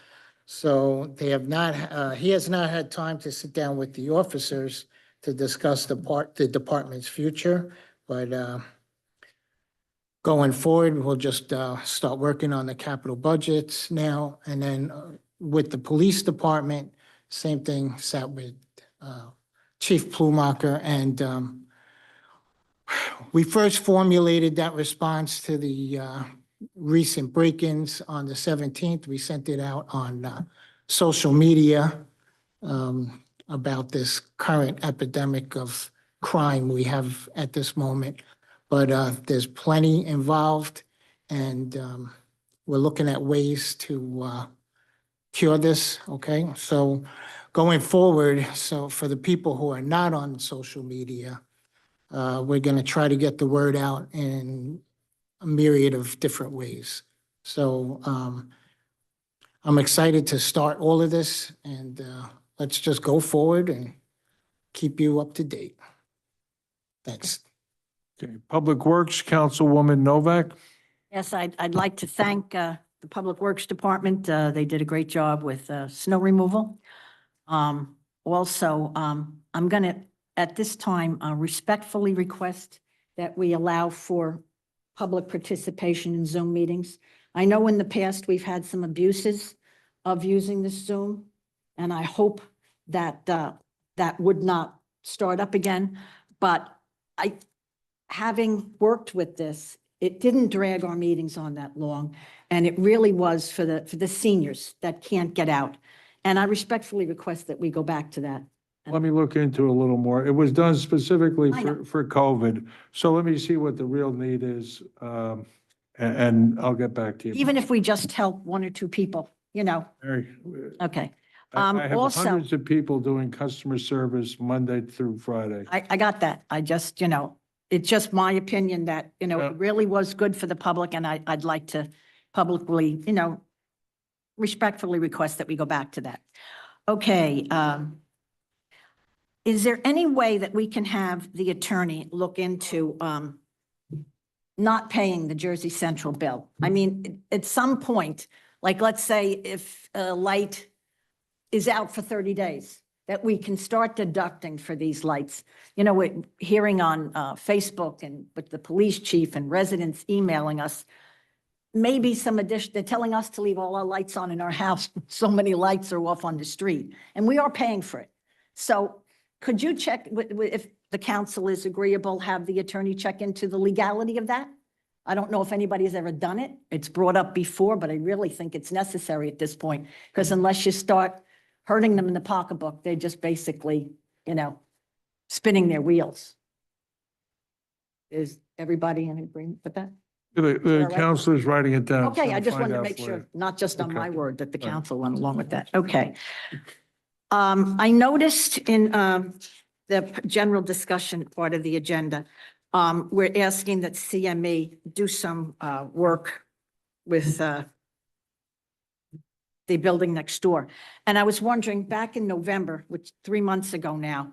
Speaker 13: So they have not, he has not had time to sit down with the officers to discuss the department's future, but going forward, we'll just start working on the capital budgets now. And then with the police department, same thing, sat with Chief Plumacher, and we first formulated that response to the recent break-ins on the 17th. We sent it out on social media about this current epidemic of crime we have at this moment. But there's plenty involved, and we're looking at ways to cure this, okay? So going forward, so for the people who are not on social media, we're going to try to get the word out in a myriad of different ways. So I'm excited to start all of this, and let's just go forward and keep you up to date. Thanks.
Speaker 1: Okay, Public Works, Councilwoman Novak.
Speaker 5: Yes, I'd like to thank the Public Works Department. They did a great job with snow removal. Also, I'm going to, at this time, respectfully request that we allow for public participation in Zoom meetings. I know in the past we've had some abuses of using the Zoom, and I hope that that would not start up again. But having worked with this, it didn't drag our meetings on that long, and it really was for the seniors that can't get out. And I respectfully request that we go back to that.
Speaker 1: Let me look into it a little more. It was done specifically
Speaker 5: I know.
Speaker 1: for COVID. So let me see what the real need is, and I'll get back to you.
Speaker 5: Even if we just help one or two people, you know,
Speaker 1: Mary,
Speaker 5: okay.
Speaker 1: I have
Speaker 5: Also,
Speaker 1: hundreds of people doing customer service Monday through Friday.
Speaker 5: I got that. I just, you know, it's just my opinion that, you know,
Speaker 1: Yeah.
Speaker 5: it really was good for the public, and I'd like to publicly, you know, respectfully request that we go back to that. Okay, is there any way that we can have the attorney look into not paying the Jersey Central bill? I mean, at some point, like, let's say if a light is out for 30 days, that we can start deducting for these lights. You know, we're hearing on Facebook and with the police chief and residents emailing us, maybe some addition, they're telling us to leave all our lights on in our house. So many lights are off on the street, and we are paying for it. So could you check if the council is agreeable, have the attorney check into the legality of that? I don't know if anybody's ever done it. It's brought up before, but I really think it's necessary at this point, because unless you start hurting them in the pocketbook, they're just basically, you know, spinning their wheels. Is everybody in agreement with that?
Speaker 1: The
Speaker 5: right?
Speaker 1: counselor's writing it down.
Speaker 5: Okay,
Speaker 1: so
Speaker 5: I just
Speaker 1: find
Speaker 5: wanted to
Speaker 1: out
Speaker 5: make
Speaker 1: for
Speaker 5: sure,
Speaker 1: you.
Speaker 5: not just on
Speaker 1: Okay.
Speaker 5: my word, that the
Speaker 1: Right.
Speaker 5: council went along with that. Okay. I noticed in the general discussion part of the agenda, we're asking that CME do some work with the building next door. And I was wondering, back in November, which 3 months ago now,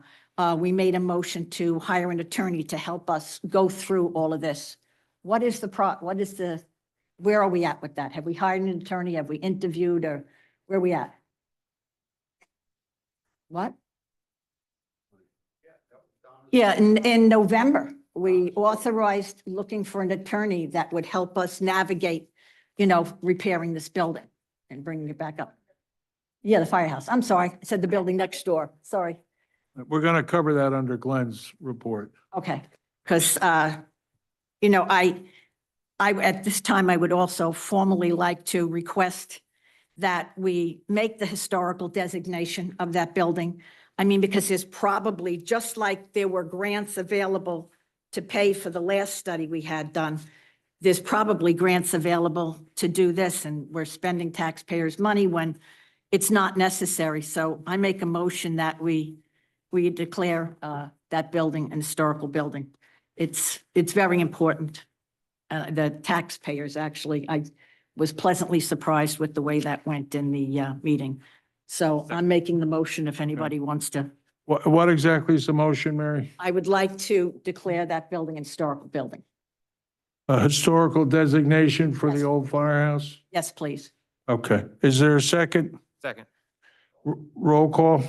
Speaker 5: we made a motion to hire an attorney to help us go through all of this. What is where are we at with that? Have we hired an attorney? Have we interviewed, or where are we at? What? Yeah, in November, we authorized looking for an attorney that would help us navigate, you know, repairing this building and bringing it back up. Yeah, the firehouse. I'm sorry. I said the building next door. Sorry.
Speaker 1: We're going to cover that under Glenn's report.
Speaker 5: Okay, because, you know, at this time, I would also formally like to request that we make the historical designation of that building. I mean, because there's probably, just like there were grants available to pay for the last study we had done, there's probably grants available to do this, and we're spending taxpayers' money when it's not necessary. So I make a motion that we we declare that building an historical building. It's very important. The taxpayers, actually, I was pleasantly surprised with the way that went in the meeting. So I'm making the motion if anybody wants to.
Speaker 1: What exactly is the motion, Mary?
Speaker 5: I would like to declare that building an historical building.
Speaker 1: A historical designation for the
Speaker 5: Yes.
Speaker 1: old firehouse?
Speaker 5: Yes, please.
Speaker 1: Okay. Is there a second?
Speaker 11: Second.
Speaker 1: Roll call?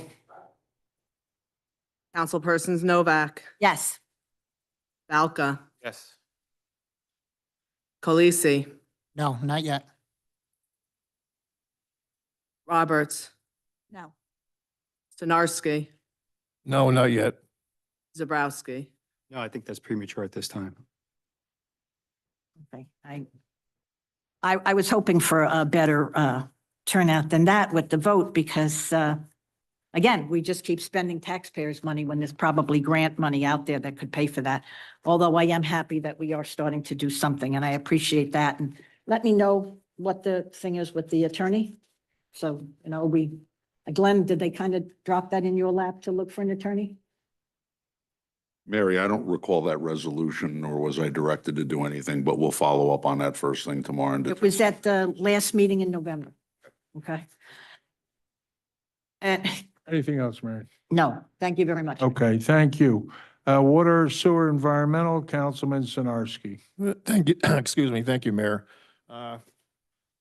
Speaker 2: Councilpersons Novak,
Speaker 5: Yes.
Speaker 2: Valka,
Speaker 11: Yes.
Speaker 2: Colisi,
Speaker 13: No, not yet.
Speaker 2: Roberts,
Speaker 4: No.
Speaker 2: Stenarski,
Speaker 7: No, not yet.
Speaker 2: Zabrowski.
Speaker 12: No, I think that's premature at this time.
Speaker 5: Okay. I was hoping for a better turnout than that with the vote because, again, we just keep spending taxpayers' money when there's probably grant money out there that could pay for that. Although I am happy that we are starting to do something and I appreciate that. And let me know what the thing is with the attorney. So, Glenn, did they kind of drop that in your lap to look for an attorney?
Speaker 9: Mary, I don't recall that resolution, nor was I directed to do anything, but we'll follow up on that first thing tomorrow. And
Speaker 5: It was at the last meeting in November. Okay.
Speaker 1: Anything else, Mary?
Speaker 5: No, thank you very much.
Speaker 1: Okay, thank you. Water, Sewer, Environmental, Councilman Sinarski.
Speaker 7: Thank you, excuse me, thank you, Mayor.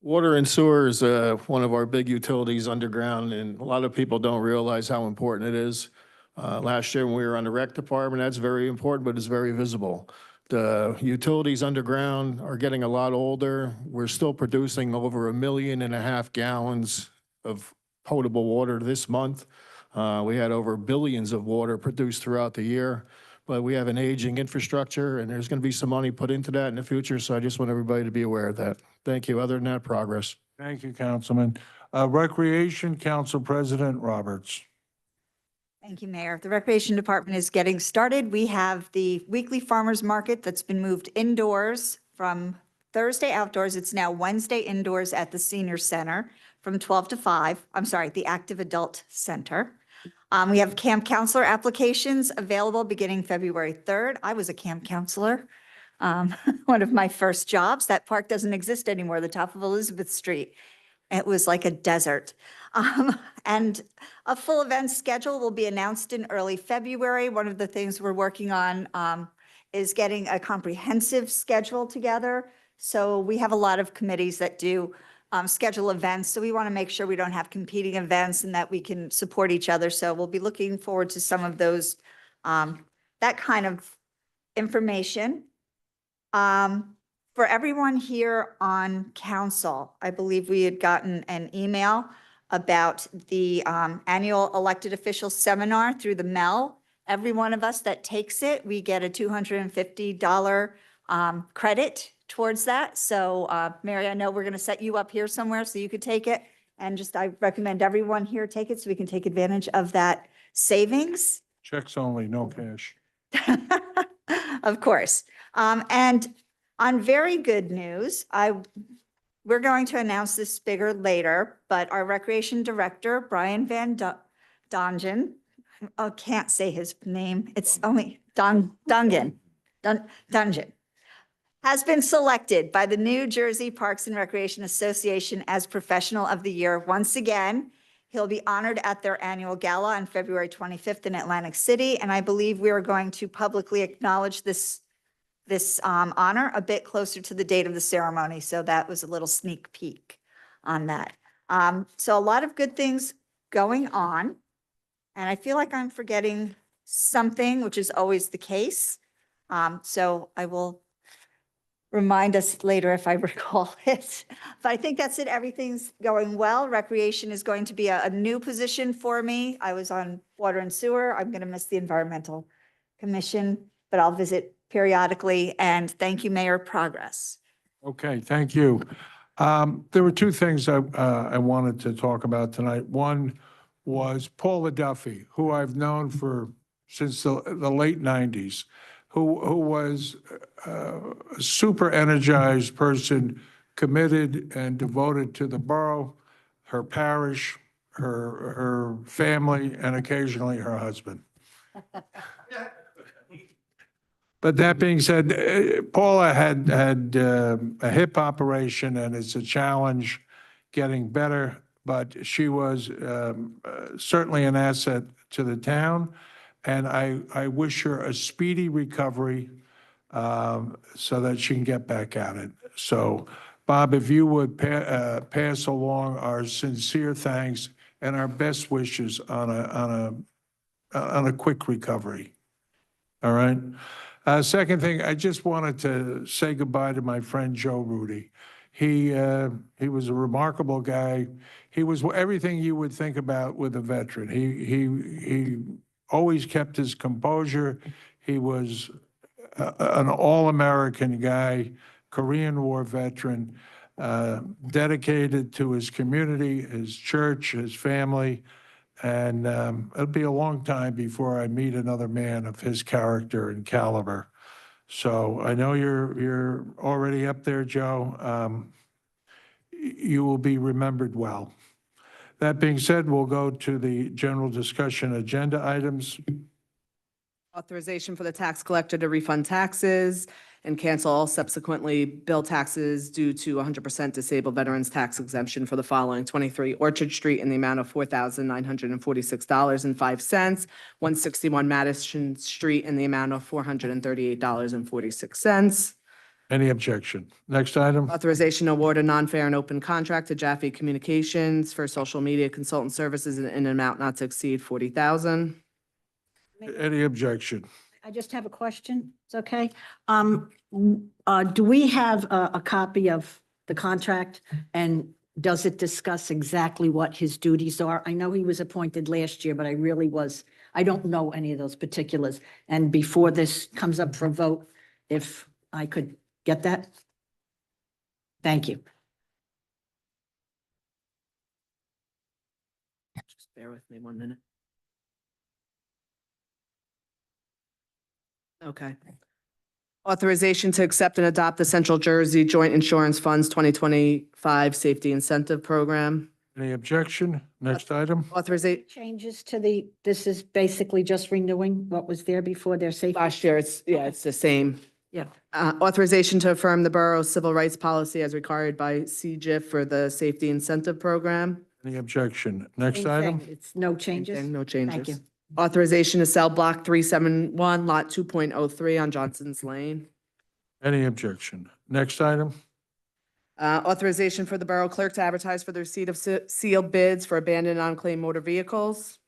Speaker 7: Water and sewer is one of our big utilities underground, and a lot of people don't realize how important it is. Last year when we were on the rec department, that's very important, but it's very visible. The utilities underground are getting a lot older. We're still producing over 1.5 million gallons of potable water this month. We had over billions of water produced throughout the year, but we have an aging infrastructure and there's going to be some money put into that in the future. So I just want everybody to be aware of that. Thank you. Other than that, progress.
Speaker 1: Thank you, Councilman. Recreation, Council President Roberts.
Speaker 4: Thank you, Mayor. The Recreation Department is getting started. We have the weekly farmers market that's been moved indoors from Thursday outdoors. It's now Wednesday indoors at the Senior Center from 12 to 5. I'm sorry, the Active Adult Center. We have camp counselor applications available beginning February 3rd. I was a camp counselor. One of my first jobs. That park doesn't exist anymore, the top of Elizabeth Street. It was like a desert. And a full event schedule will be announced in early February. One of the things we're working on is getting a comprehensive schedule together. So we have a lot of committees that do schedule events. So we want to make sure we don't have competing events and that we can support each other. So we'll be looking forward to some of those, that kind of information. For everyone here on council, I believe we had gotten an email about the annual elected officials seminar through the MEL. Every one of us that takes it, we get a $250 credit towards that. So Mary, I know we're going to set you up here somewhere so you could take it. And I recommend everyone here take it so we can take advantage of that savings.
Speaker 1: Checks only, no cash.
Speaker 4: Of course. And on very good news, we're going to announce this bigger later, but our recreation director, Brian Van Dongen, I can't say his name. It's only Dungan, has been selected by the New Jersey Parks and Recreation Association as Professional of the Year. Once again, he'll be honored at their annual gala on February 25th in Atlantic City. And I believe we are going to publicly acknowledge this honor a bit closer to the date of the ceremony. So that was a little sneak peek on that. So a lot of good things going on. And I feel like I'm forgetting something, which is always the case. So I will remind us later if I recall it. But I think that's it. Everything's going well. Recreation is going to be a new position for me. I was on Water and Sewer. I'm going to miss the Environmental Commission, but I'll visit periodically. And thank you, Mayor. Progress.
Speaker 1: Okay, thank you. There were two things I wanted to talk about tonight. One was Paula Duffy, who I've known since the late 90s, who was a super energized person, committed and devoted to the borough, her parish, her family, and occasionally her husband. But that being said, Paula had a hip operation, and it's a challenge getting better, but she was certainly an asset to the town, and I wish her a speedy recovery so that she can get back at it. So, Bob, if you would pass along our sincere thanks and our best wishes on a quick recovery. All right? Second thing, I just wanted to say goodbye to my friend Joe Rudy. He was a remarkable guy. He was everything you would think about with a veteran. He always kept his composure. He was an all-American guy, Korean War veteran, dedicated to his community, his church, his family. And it'll be a long time before I meet another man of his character and caliber. So I know you're already up there, Joe. You will be remembered well. That being said, we'll go to the general discussion agenda items.
Speaker 2: Authorization for the tax collector to refund taxes and cancel all subsequently billed taxes due to 100% disabled veterans tax exemption for the following: 23 Orchard Street in the amount of $4,946.05, 161 Madison Street in the amount of $438.46.
Speaker 1: Any objection? Next item.
Speaker 2: Authorization to award a non-fair and open contract to Jaffe Communications for social media consultant services in an amount not to exceed $40,000.
Speaker 1: Any objection?
Speaker 5: I just have a question. It's okay. Do we have a copy of the contract, and does it discuss exactly what his duties are? I know he was appointed last year, but I don't know any of those particulars. And before this comes up for a vote, if I could get that? Thank you.
Speaker 2: Just bear with me 1 minute. Okay. Authorization to accept and adopt the Central Jersey Joint Insurance Funds 2025 Safety Incentive Program.
Speaker 1: Any objection? Next item.
Speaker 2: Authorization,
Speaker 5: Changes to this is basically just renewing what was there before their safety.
Speaker 2: last year, it's the same.
Speaker 5: Yeah.
Speaker 2: Authorization to affirm the borough's civil rights policy as required by CGIF for the Safety Incentive Program.
Speaker 1: Any objection? Next
Speaker 5: Same
Speaker 1: item.
Speaker 5: thing. It's no changes.
Speaker 2: No
Speaker 5: Thank
Speaker 2: changes.
Speaker 5: you.
Speaker 2: Authorization to sell Block 371, Lot 2.03 on Johnson's Lane.
Speaker 1: Any objection? Next item.
Speaker 2: Authorization for the borough clerk to advertise for the receipt of sealed bids for abandoned unclaimed motor vehicles.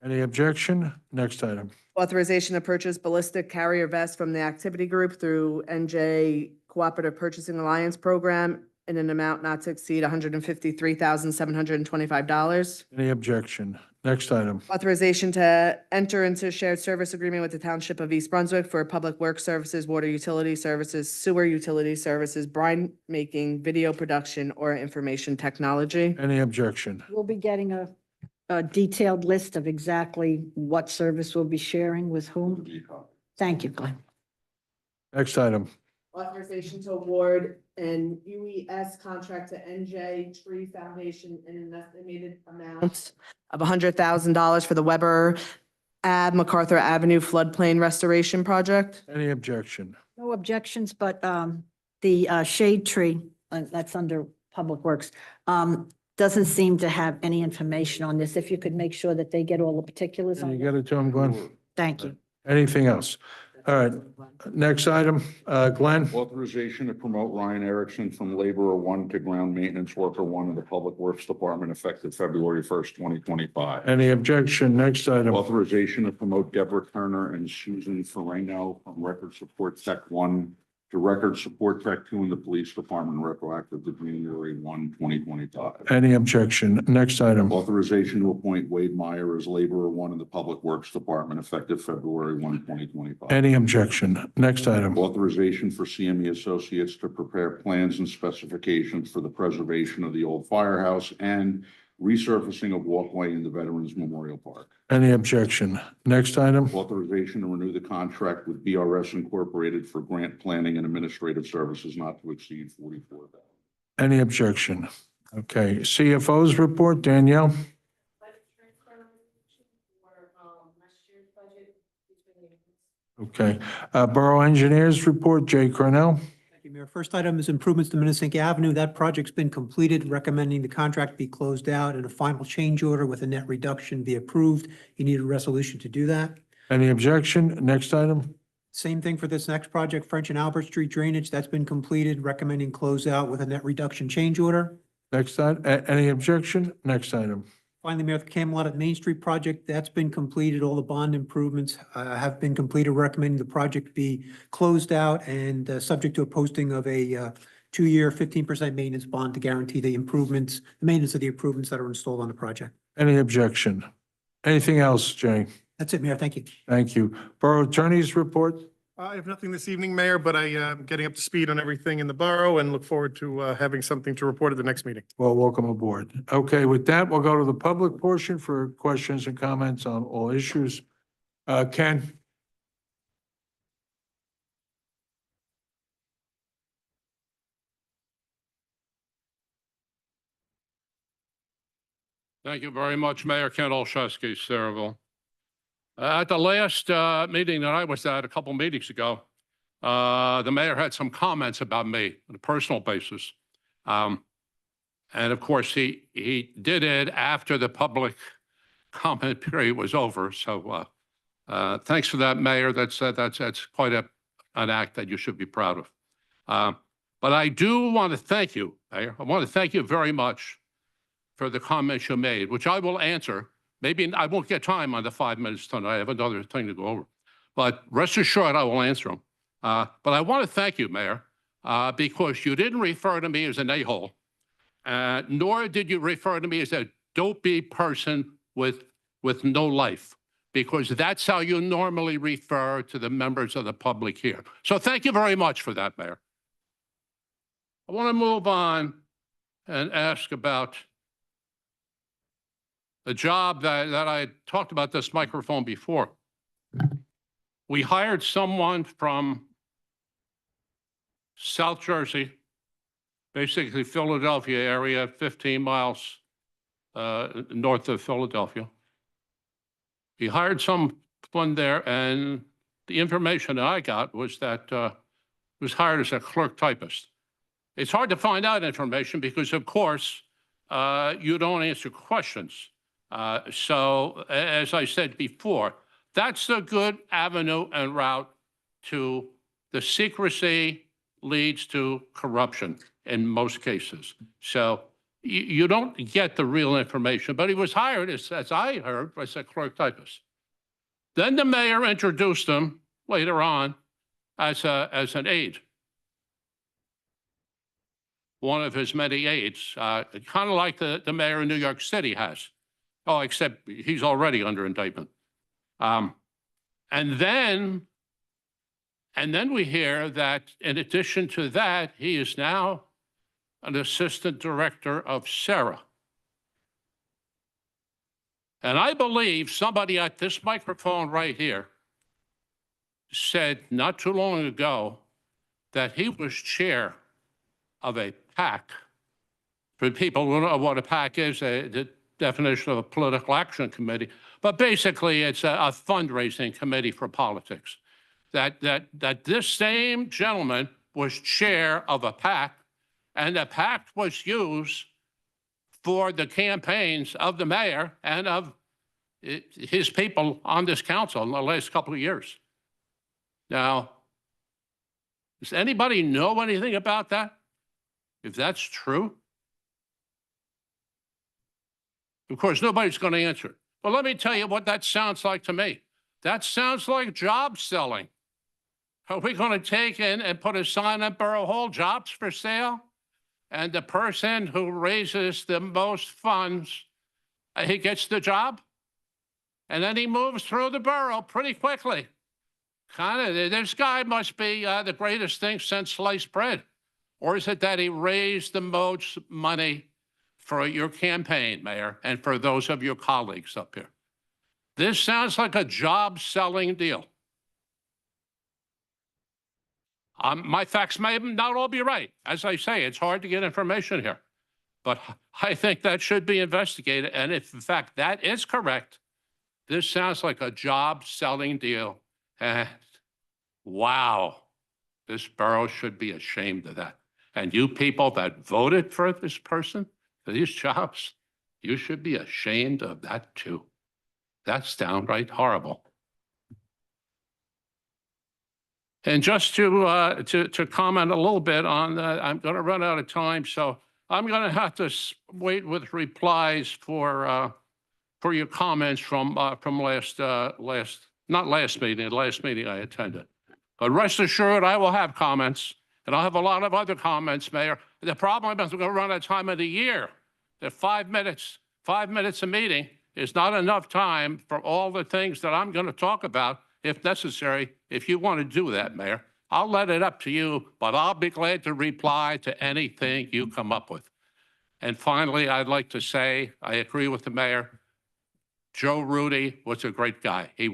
Speaker 1: Any objection? Next item.
Speaker 2: Authorization to purchase ballistic carrier vests from the activity group through NJ Cooperative Purchasing Alliance Program in an amount not to exceed $153,725.
Speaker 1: Any objection? Next item.
Speaker 2: Authorization to enter into shared service agreement with the Township of East Brunswick for public work services, water utility services, sewer utility services, brine making, video production, or information technology.
Speaker 1: Any objection?
Speaker 5: We'll be getting a detailed list of exactly what service we'll be sharing with whom. Thank you, Glenn.
Speaker 1: Next item.
Speaker 2: Authorization to award an UES contract to NJ Tree Foundation in an estimated amount of $100,000 for the Weber Ave MacArthur Avenue floodplain restoration project.
Speaker 1: Any objection?
Speaker 5: No objections, but the shade tree, that's under Public Works, doesn't seem to have any information on this. If you could make sure that they get all the particulars
Speaker 1: Can you
Speaker 5: on
Speaker 1: get
Speaker 5: it.
Speaker 1: it to him, Glenn?
Speaker 5: Thank you.
Speaker 1: Anything else? All right. Next item, Glenn.
Speaker 9: Authorization to promote Ryan Erickson from laborer 1 to ground maintenance worker 1 in the Public Works Department effective February 1st, 2025.
Speaker 1: Any objection? Next item.
Speaker 9: Authorization to promote Deborah Turner and Susan Ferrano from Record Support Tech 1 to Record Support Tech 2 in the Police Department retroactive to January 1, 2025.
Speaker 1: Any objection? Next item.
Speaker 9: Authorization to appoint Wade Meyer as laborer 1 in the Public Works Department effective February 1, 2025.
Speaker 1: Any objection? Next item.
Speaker 9: Authorization for CME Associates to prepare plans and specifications for the preservation of the old firehouse and resurfacing of walkway in the Veterans Memorial Park.
Speaker 1: Any objection? Next item.
Speaker 9: Authorization to renew the contract with BRS Incorporated for grant planning and administrative services not to exceed $44,000.
Speaker 1: Any objection? Okay, CFO's report, Danielle.
Speaker 2: Budget transfer for last year's budget
Speaker 1: Okay. Borough Engineers Report, Jay Cornell.
Speaker 14: Thank you, Mayor. First item is improvements to Minnesink Avenue. That project's been completed, recommending the contract be closed out and a final change order with a net reduction be approved. You need a resolution to do that.
Speaker 1: Any objection? Next item.
Speaker 14: Same thing for this next project, French and Albert Street drainage. That's been completed, recommending closeout with a net reduction change order.
Speaker 1: Next item. Any objection? Next item.
Speaker 14: Finally, Mayor, the Camelot at Main Street project, that's been completed. All the bond improvements have been completed, recommending the project be closed out and subject to a posting of a 2-year, 15% maintenance bond to guarantee the improvements, maintenance of the improvements that are installed on the project.
Speaker 1: Any objection? Anything else, Jay?
Speaker 14: That's it, Mayor. Thank you.
Speaker 1: Thank you. Borough Attorney's Report.
Speaker 7: I have nothing this evening, Mayor, but I am getting up to speed on everything in the borough and look forward to having something to report at the next meeting.
Speaker 1: Well, welcome aboard. Okay, with that, we'll go to the public portion for questions and comments on all issues. Ken?
Speaker 15: Thank you very much, Mayor Ken Olszewski, Sayreville. At the last meeting that I was at a couple meetings ago, the mayor had some comments about me on a personal basis. And of course, he did it after the public comment period was over. So thanks for that, Mayor. That's quite an act that you should be proud of. But I do want to thank you, Mayor. I want to thank you very much for the comments you made, which I will answer. Maybe I won't get time on the 5 minutes tonight. I have another thing to go over. But rest assured, I will answer them. But I want to thank you, Mayor, because you didn't refer to me as an a-hole, nor did you refer to me as a dopey person with no life, because that's how you normally refer to the members of the public here. So thank you very much for that, Mayor. I want to move on and ask about a job that I talked about this microphone before. We hired someone from South Jersey, basically Philadelphia area, 15 miles north of Philadelphia. He hired someone there, and the information that I got was that he was hired as a clerk typist. It's hard to find out information because, of course, you don't answer questions. So, as I said before, that's a good avenue and route to the secrecy leads to corruption in most cases. So you don't get the real information, but he was hired, as I heard, as a clerk typist. Then the mayor introduced him later on as an aide, one of his many aides, kind of like the mayor of New York City has. Oh, except he's already under indictment. And then we hear that in addition to that, he is now an assistant director of SARA. And I believe somebody at this microphone right here said not too long ago that he was chair of a PAC. For people who know what a PAC is, the definition of a political action committee, but basically it's a fundraising committee for politics. That this same gentleman was chair of a PAC, and the PAC was used for the campaigns of the mayor and of his people on this council in the last couple of years. Now, does anybody know anything about that? If that's true? Of course, nobody's going to answer it. But let me tell you what that sounds like to me. That sounds like job selling. Are we going to take in and put a sign at Borough Hall, jobs for sale? And the person who raises the most funds, he gets the job? And then he moves through the borough pretty quickly. This guy must be the greatest thing since sliced bread. Or is it that he raised the most money for your campaign, Mayor, and for those of your colleagues up here? This sounds like a job-selling deal. My facts may not all be right. As I say, it's hard to get information here. But I think that should be investigated. And if, in fact, that is correct, this sounds like a job-selling deal. And Wow, this borough should be ashamed of that. And you people that voted for this person, for these jobs, you should be ashamed of that too. That's downright horrible. And just to comment a little bit on that, I'm going to run out of time, so I'm going to have to wait with replies for your comments from not last meeting I attended. But rest assured, I will have comments, and I'll have a lot of other comments, Mayor. The problem is we're going to run out of time of the year. That 5 minutes a meeting is not enough time for all the things that I'm going to talk about, if necessary, if you want to do that, Mayor. I'll let it up to you, but I'll be glad to reply to anything you come up with. And finally, I'd like to say, I agree with the mayor. Joe Rudy was a great guy. I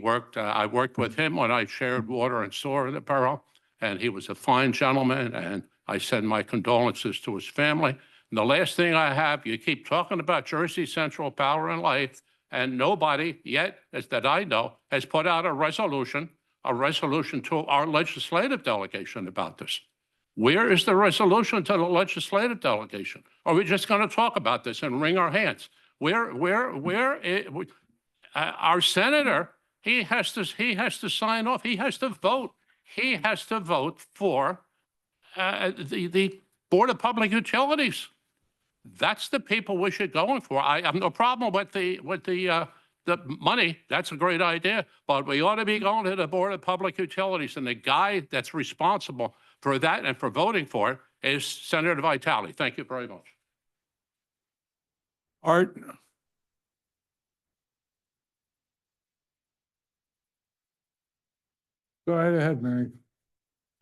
Speaker 15: worked with him when I shared water and sewer in the borough, and he was a fine gentleman, and I send my condolences to his family. And the last thing I have, you keep talking about Jersey Central Power and Light, and nobody yet, as that I know, has put out a resolution to our legislative delegation about this. Where is the resolution to the legislative delegation? Are we just going to talk about this and wring our hands? Our senator, he has to sign off. He has to vote. He has to vote for the Board of Public Utilities. That's the people we should go in for. I have no problem with the money. That's a great idea, but we ought to be going to the Board of Public Utilities, and the guy that's responsible for that and for voting for it is Senator Vitale. Thank you very much.
Speaker 1: Art? Go right ahead, Mary.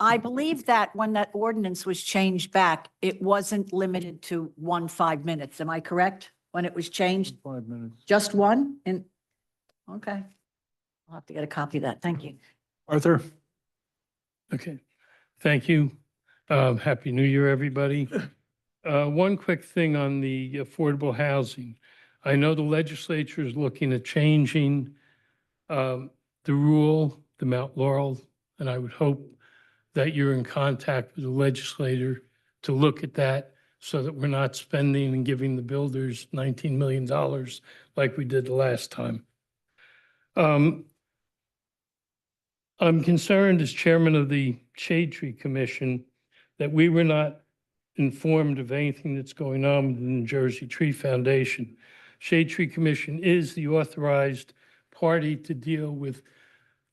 Speaker 5: I believe that when that ordinance was changed back, it wasn't limited to 5 minutes. Am I correct? When it was changed?
Speaker 1: 5 minutes.
Speaker 5: Just one? Okay. I'll have to get a copy of that. Thank you.
Speaker 1: Arthur?
Speaker 16: Okay, thank you. Happy New Year, everybody. One quick thing on the affordable housing. I know the legislature is looking at changing the rule, the Mount Laurel, and I would hope that you're in contact with the legislator to look at that so that we're not spending and giving the builders $19 million like we did the last time. I'm concerned as chairman of the Shade Tree Commission that we were not informed of anything that's going on with the New Jersey Tree Foundation. Shade Tree Commission is the authorized party to deal with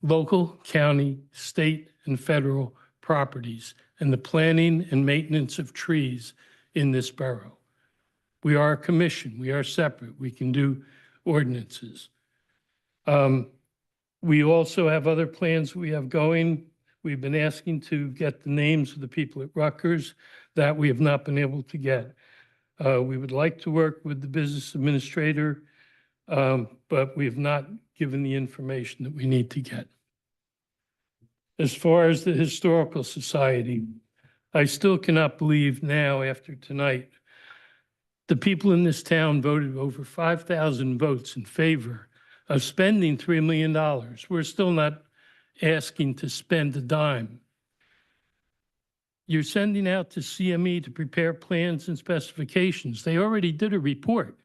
Speaker 16: local, county, state, and federal properties and the planning and maintenance of trees in this borough. We are a commission. We are separate. We can do ordinances. We also have other plans we have going. We've been asking to get the names of the people at Rutgers that we have not been able to get. We would like to work with the business administrator, but we have not given the information that we need to get. As far as the Historical Society, I still cannot believe now, after tonight, the people in this town voted over 5,000 votes in favor of spending $3 million. We're still not asking to spend a dime. You're sending out to CME to prepare plans and specifications. They already did a report.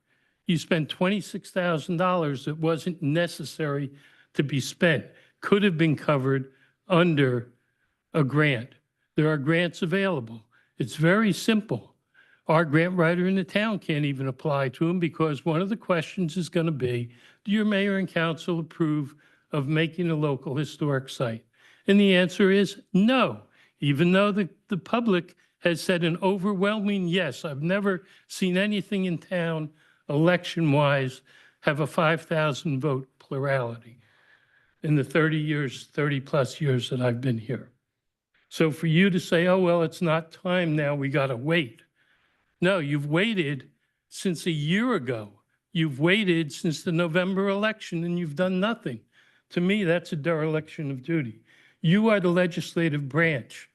Speaker 16: You spent $26,000 that wasn't necessary to be spent, could have been covered under a grant. There are grants available. It's very simple. Our grant writer in the town can't even apply to them because one of the questions is going to be, do your mayor and council approve of making a local historic site? And the answer is no, even though the public has said an overwhelming yes. I've never seen anything in town election-wise have a 5,000 vote plurality in the 30 plus years that I've been here. So for you to say, oh, well, it's not time now, we got to wait. No, you've waited since a year ago. You've waited since the November election and you've done nothing. To me, that's a dereliction of duty. You are the legislative branch.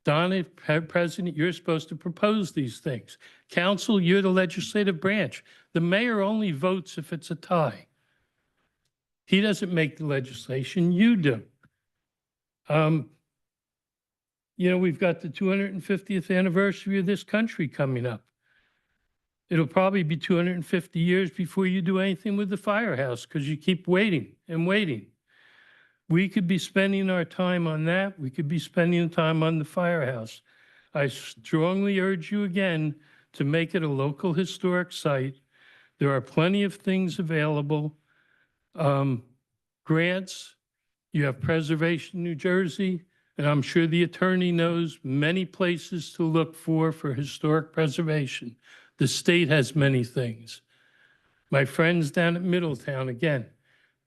Speaker 16: Donna, President, you're supposed to propose these things. Council, you're the legislative branch. The mayor only votes if it's a tie. He doesn't make the legislation, you do. You know, we've got the 250th anniversary of this country coming up. It'll probably be 250 years before you do anything with the firehouse because you keep waiting and waiting. We could be spending our time on that. We could be spending time on the firehouse. I strongly urge you again to make it a local historic site. There are plenty of things available. Grants, you have Preservation New Jersey, and I'm sure the attorney knows many places to look for historic preservation. The state has many things. My friends down at Middletown, again,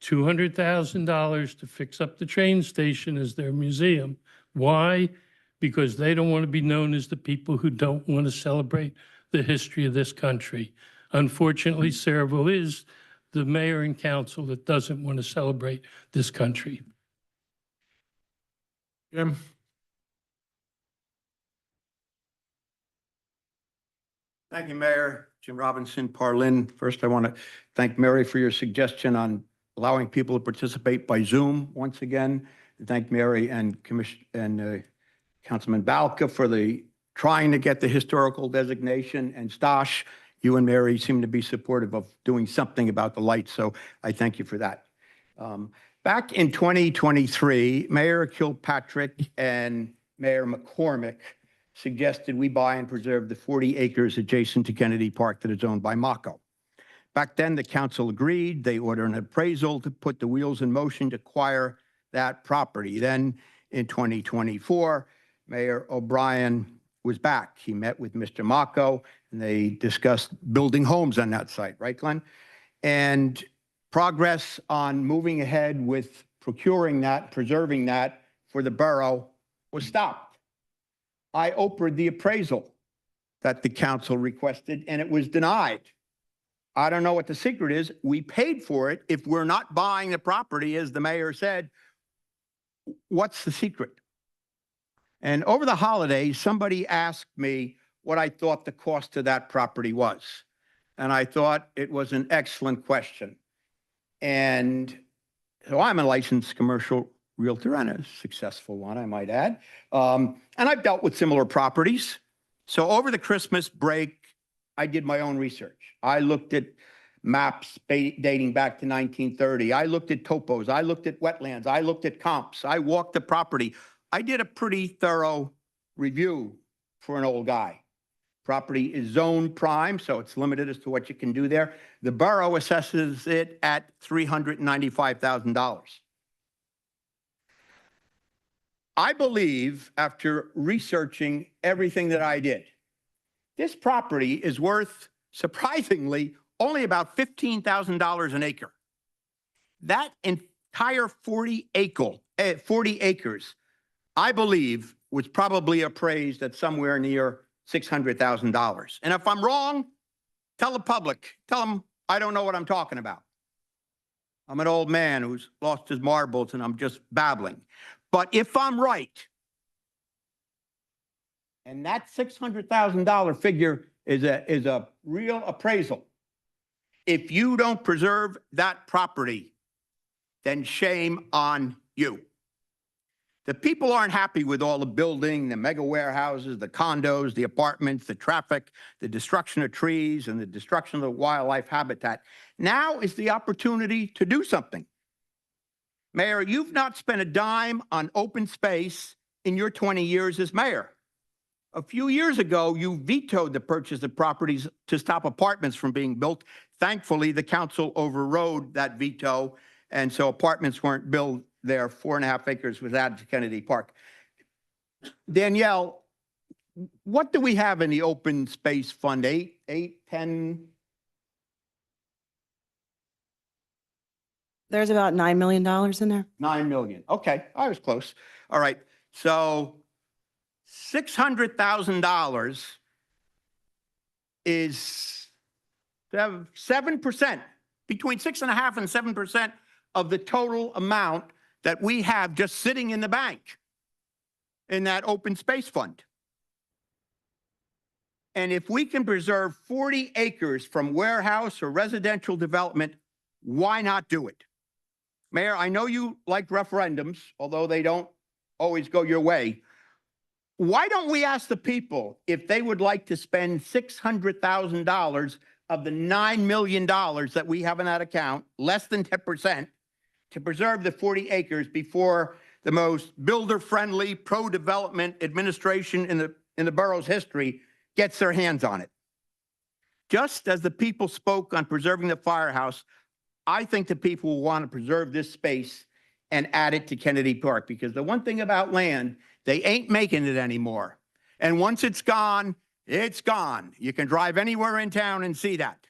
Speaker 16: $200,000 to fix up the train station as their museum. Why? Because they don't want to be known as the people who don't want to celebrate the history of this country. Unfortunately, Sayreville is the mayor and council that doesn't want to celebrate this country.
Speaker 1: Jim?
Speaker 10: Thank you, Mayor. Jim Robinson, Parlin. First, I want to thank Mary for your suggestion on allowing people to participate by Zoom once again. Thank Mary and Councilman Balka for trying to get the historical designation, and Stosh, you and Mary seem to be supportive of doing something about the lights, so I thank you for that. Back in 2023, Mayor Kilpatrick and Mayor McCormick suggested we buy and preserve the 40 acres adjacent to Kennedy Park that is owned by Mako. Back then, the council agreed. They ordered an appraisal to put the wheels in motion to acquire that property. Then in 2024, Mayor O'Brien was back. He met with Mr. Mako and they discussed building homes on that site, right, Glenn? And progress on moving ahead with procuring that, preserving that for the borough was stopped. I opened the appraisal that the council requested and it was denied. I don't know what the secret is. We paid for it. If we're not buying the property, as the mayor said, what's the secret? And over the holidays, somebody asked me what I thought the cost of that property was. And I thought it was an excellent question. And so I'm a licensed commercial realtor and a successful one, I might add. And I've dealt with similar properties. So over the Christmas break, I did my own research. I looked at maps dating back to 1930. I looked at topos. I looked at wetlands. I looked at comps. I walked the property. I did a pretty thorough review for an old guy. Property is zone prime, so it's limited as to what you can do there. The borough assesses it at $395,000. I believe, after researching everything that I did, this property is worth, surprisingly, only about $15,000 an acre. That entire 40 acres, I believe, was probably appraised at somewhere near $600,000. And if I'm wrong, tell the public, tell them I don't know what I'm talking about. I'm an old man who's lost his marbles and I'm just babbling. But if I'm right, and that $600,000 figure is a real appraisal, if you don't preserve that property, then shame on you. The people aren't happy with all the building, the mega warehouses, the condos, the apartments, the traffic, the destruction of trees, and the destruction of the wildlife habitat. Now is the opportunity to do something. Mayor, you've not spent a dime on open space in your 20 years as mayor. A few years ago, you vetoed the purchase of properties to stop apartments from being built. Thankfully, the council overrode that veto, and so apartments weren't built there. 4.5 acres was added to Kennedy Park. Danielle, what do we have in the open space fund? 10?
Speaker 2: There's about $9 million in there.
Speaker 10: 9 million. Okay, I was close. All right, so $600,000 is 7%, between 6.5% and 7% of the total amount that we have just sitting in the bank in that open space fund. And if we can preserve 40 acres from warehouse or residential development, why not do it? Mayor, I know you like referendums, although they don't always go your way. Why don't we ask the people if they would like to spend $600,000 of the $9 million that we have in that account, less than 10%, to preserve the 40 acres before the most builder-friendly, pro-development administration in the borough's history gets their hands on it? Just as the people spoke on preserving the firehouse, I think the people will want to preserve this space and add it to Kennedy Park, because the one thing about land, they ain't making it anymore. And once it's gone, it's gone. You can drive anywhere in town and see that.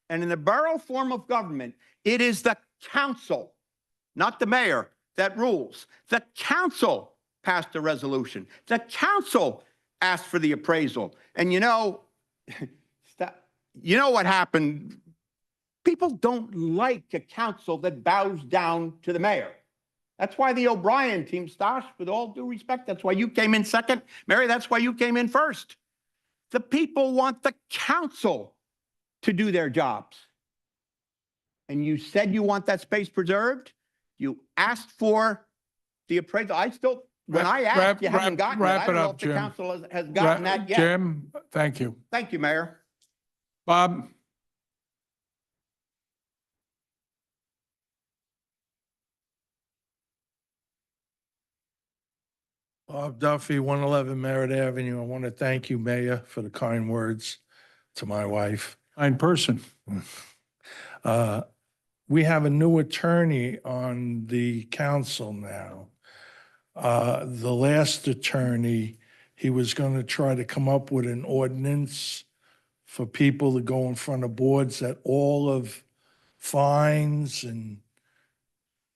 Speaker 10: And in the borough form of government, it is the council, not the mayor, that rules. The council passed a resolution. The council asked for the appraisal. And you know what happened? People don't like a council that bows down to the mayor. That's why the O'Brien team, Stosh, with all due respect, that's why you came in second. Mary, that's why you came in first. The people want the council to do their jobs. And you said you want that space preserved. You asked for the appraisal. When I asked, you haven't gotten it. I don't know if the council has gotten that yet.
Speaker 1: Jim, thank you.
Speaker 10: Thank you, Mayor.
Speaker 1: Bob? Bob Duffy, 111 Merritt Avenue. I want to thank you, Mayor, for the kind words to my wife. Kind person. We have a new attorney on the council now. The last attorney, he was going to try to come up with an ordinance for people to go in front of boards that all of fines and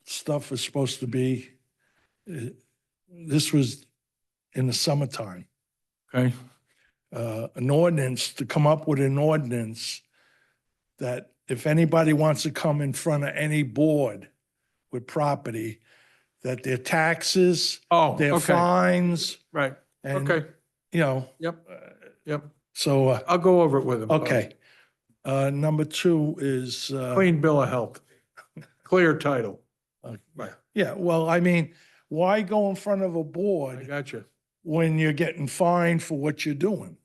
Speaker 1: stuff is supposed to be. This was in the summertime. Okay. An ordinance, to come up with an ordinance that if anybody wants to come in front of any board with property, that their taxes, their fines. Right. And, Okay. you know. Yep. Yep. So,
Speaker 12: I'll go over it with him.
Speaker 1: okay. Number two is,
Speaker 12: Clean bill of health, clear title.
Speaker 1: yeah, well, I mean, why go in front of a
Speaker 12: I
Speaker 1: board
Speaker 12: got you.
Speaker 1: when you're getting fined for what you're doing?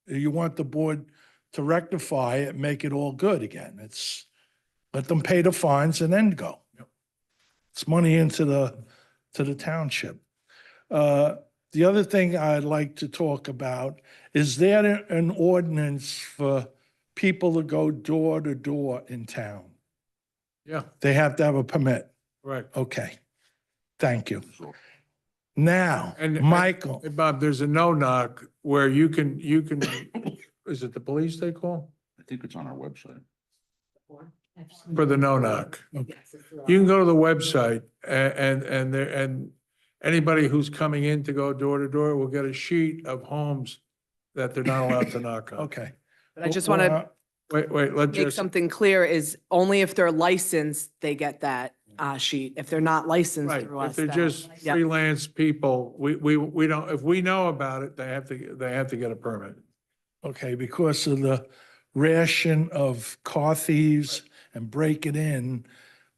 Speaker 1: You want the board to rectify it, make it all good again. Let them pay the fines and then go. It's money into the township. The other thing I'd like to talk about, is there an ordinance for people to go door to door in town?
Speaker 12: Yeah,
Speaker 1: They have to have a permit.
Speaker 12: right.
Speaker 1: Okay. Thank you. Now,
Speaker 12: And-
Speaker 1: Michael,
Speaker 12: Hey, Bob, there's a no-knock where you can, is it the police they call?
Speaker 9: I think it's on our website.
Speaker 12: For the no-knock. You can go to the website and anybody who's coming in to go door to door will get a sheet of homes that they're not allowed to knock on.
Speaker 1: okay.
Speaker 2: But I just want to
Speaker 12: Wait, let
Speaker 2: make
Speaker 12: Jesse.
Speaker 2: something clear is only if they're licensed, they get that sheet. If they're not licensed
Speaker 12: Right,
Speaker 2: through
Speaker 12: if
Speaker 2: us.
Speaker 12: they're
Speaker 2: then-
Speaker 12: just
Speaker 2: Yep.
Speaker 12: freelance people, we don't, if we know about it, they have to get a permit.
Speaker 1: Okay, because of the ration of car thieves and break it in,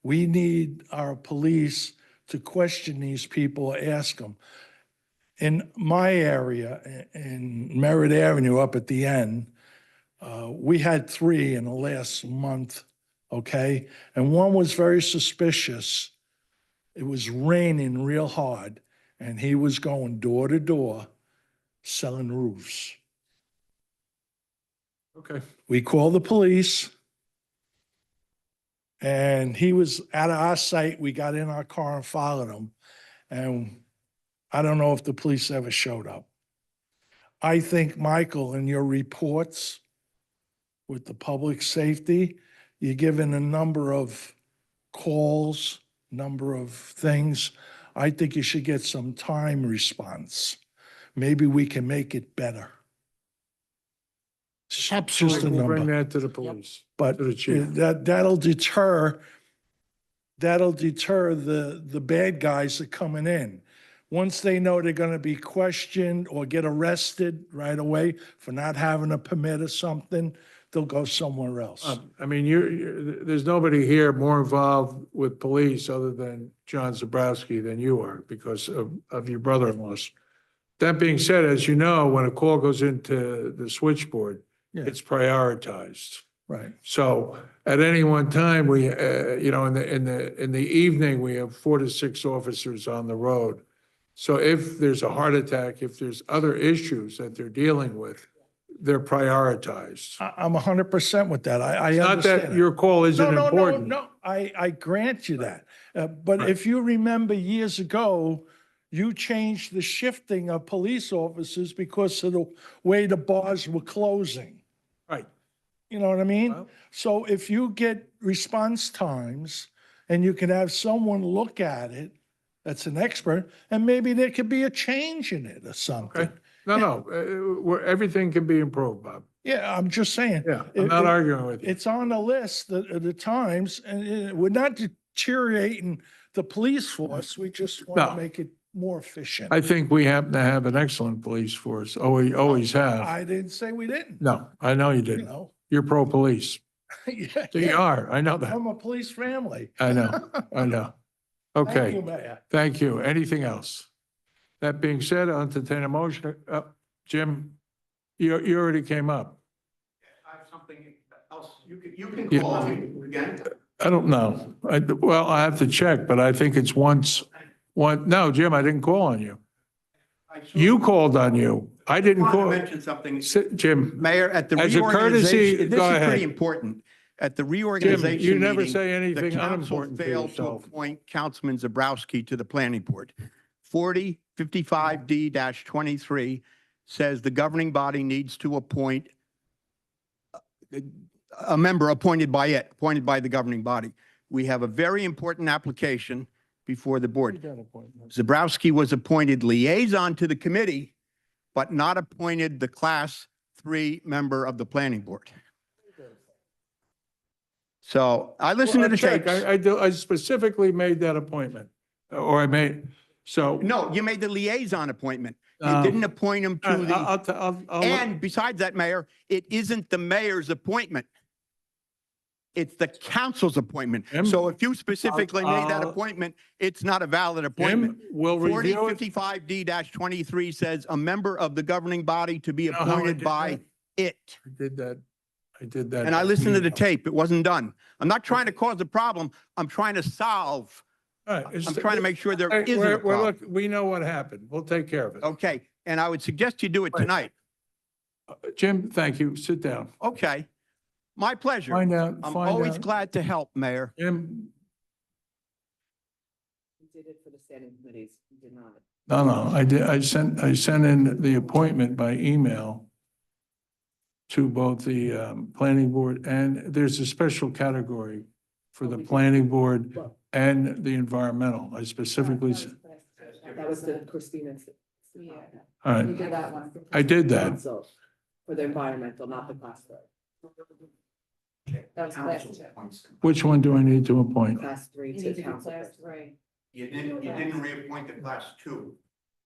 Speaker 1: we need our police to question these people, ask them. In my area, in Merritt Avenue up at the end, we had 3 in the last month, okay? And one was very suspicious. It was raining real hard, and he was going door to door selling roofs.
Speaker 12: Okay.
Speaker 1: We called the police, and he was out of our sight. We got in our car and followed him. And I don't know if the police ever showed up. I think, Michael, in your reports with the public safety, you're given a number of calls, number of things. I think you should get some time response. Maybe we can make it better. Just a
Speaker 12: Absolutely. We'll bring
Speaker 1: number.
Speaker 12: that to the police.
Speaker 1: But
Speaker 12: To the chief.
Speaker 1: that'll deter the bad guys that coming in. Once they know they're gonna be questioned or get arrested right away for not having a permit or something,
Speaker 17: they'll go somewhere else.
Speaker 1: I mean, there's nobody here more involved with police other than John Zabrowski than you are because of your brother-in-law's. That being said, as you know, when a call goes into the switchboard,
Speaker 17: Yeah.
Speaker 1: it's prioritized.
Speaker 17: Right.
Speaker 1: So at any one time, we, you know, in the evening, we have 4 to 6 officers on the road. So if there's a heart attack, if there's other issues that they're dealing with, they're prioritized.
Speaker 17: I'm 100% with that. I
Speaker 1: It's not
Speaker 17: understand.
Speaker 1: that your call isn't
Speaker 17: No,
Speaker 1: important.
Speaker 17: no, I grant you that. But
Speaker 1: Right.
Speaker 17: if you remember years ago, you changed the shifting of police officers because of the way the bars were closing.
Speaker 1: Right.
Speaker 17: You know what I mean?
Speaker 1: Well-
Speaker 17: So if you get response times and you can have someone look at it, that's an expert, and maybe there could be a change in it or something.
Speaker 1: Okay. No, everything can be improved, Bob.
Speaker 17: Yeah, I'm just saying.
Speaker 1: Yeah, I'm not arguing with you.
Speaker 17: It's on the list at the times, and we're not deteriorating the police force. We just want
Speaker 1: No.
Speaker 17: to make it more efficient.
Speaker 1: I think we happen to have an excellent police force, always have.
Speaker 17: I didn't say we didn't,
Speaker 1: No, I know you
Speaker 17: you
Speaker 1: didn't.
Speaker 17: know?
Speaker 1: You're pro-police.
Speaker 17: Yeah,
Speaker 1: You are, I know that.
Speaker 17: I'm a police family.
Speaker 1: I know, I know.
Speaker 17: Thank you,
Speaker 1: Okay,
Speaker 17: Mayor.
Speaker 1: thank you. Anything else? That being said, I'll entertain a motion. Jim, you already came up.
Speaker 10: I have something else. You can
Speaker 1: Yeah.
Speaker 10: call me again.
Speaker 1: I don't know. Well, I have to check, but I think it's no, Jim, I didn't call on you. You called on you. I didn't
Speaker 10: I want to
Speaker 1: call.
Speaker 10: mention something.
Speaker 1: Jim,
Speaker 10: Mayor, at the
Speaker 1: As a courtesy,
Speaker 10: reorganization, this
Speaker 1: go
Speaker 10: is
Speaker 1: ahead.
Speaker 10: pretty important. At the
Speaker 1: Jim,
Speaker 10: reorganization
Speaker 1: you never
Speaker 10: meeting,
Speaker 1: say
Speaker 10: the
Speaker 1: anything
Speaker 10: council
Speaker 1: unimportant to
Speaker 10: failed to
Speaker 1: yourself.
Speaker 10: appoint Councilman Zabrowski to the planning board. 4055D-23 says the governing body needs to appoint a member appointed by the governing body. We have a very important application before the board. Zabrowski was appointed liaison to the committee, but not appointed the Class 3 member of the planning board. So I listened to the
Speaker 1: Check.
Speaker 10: tapes.
Speaker 1: I specifically made that appointment, or I made, so.
Speaker 10: No, you made the liaison appointment. You
Speaker 1: Um,
Speaker 10: didn't appoint him to the,
Speaker 1: I'll
Speaker 10: and besides that, Mayor, it isn't the mayor's appointment. It's the council's appointment.
Speaker 1: Jim,
Speaker 10: So if you specifically made that
Speaker 1: I'll-
Speaker 10: appointment, it's not a valid appointment.
Speaker 1: Jim, we'll review it.
Speaker 10: 4055D-23 says a member of the governing body to be
Speaker 1: You know how I
Speaker 10: appointed
Speaker 1: did
Speaker 10: by
Speaker 1: that?
Speaker 10: it.
Speaker 1: I did that. I did that.
Speaker 10: And I listened to the tape. It wasn't done. I'm not trying to cause a problem. I'm trying to solve.
Speaker 1: All right, it's-
Speaker 10: I'm trying to make sure there
Speaker 1: Hey,
Speaker 10: isn't a
Speaker 1: we're-
Speaker 10: problem.
Speaker 1: look, we know what happened. We'll take care of it.
Speaker 10: Okay, and I would suggest you do it tonight.
Speaker 1: Jim, thank you. Sit down.
Speaker 10: Okay, my pleasure.
Speaker 1: Find out,
Speaker 10: I'm
Speaker 1: find
Speaker 10: always
Speaker 1: out.
Speaker 10: glad to help, Mayor.
Speaker 1: Jim,
Speaker 2: You did it for the standing committees, you did not.
Speaker 1: no, I did, I sent in the appointment by email to both the planning board and there's a special category for the planning board and the environmental. I specifically,
Speaker 2: That was the Christina.
Speaker 1: all right,
Speaker 2: You did that one.
Speaker 1: I did that.
Speaker 2: Council For the environmental, not the class three. That was class two.
Speaker 1: Which one do I need to appoint?
Speaker 2: Class three to council.
Speaker 10: You didn't reappoint the Class 2.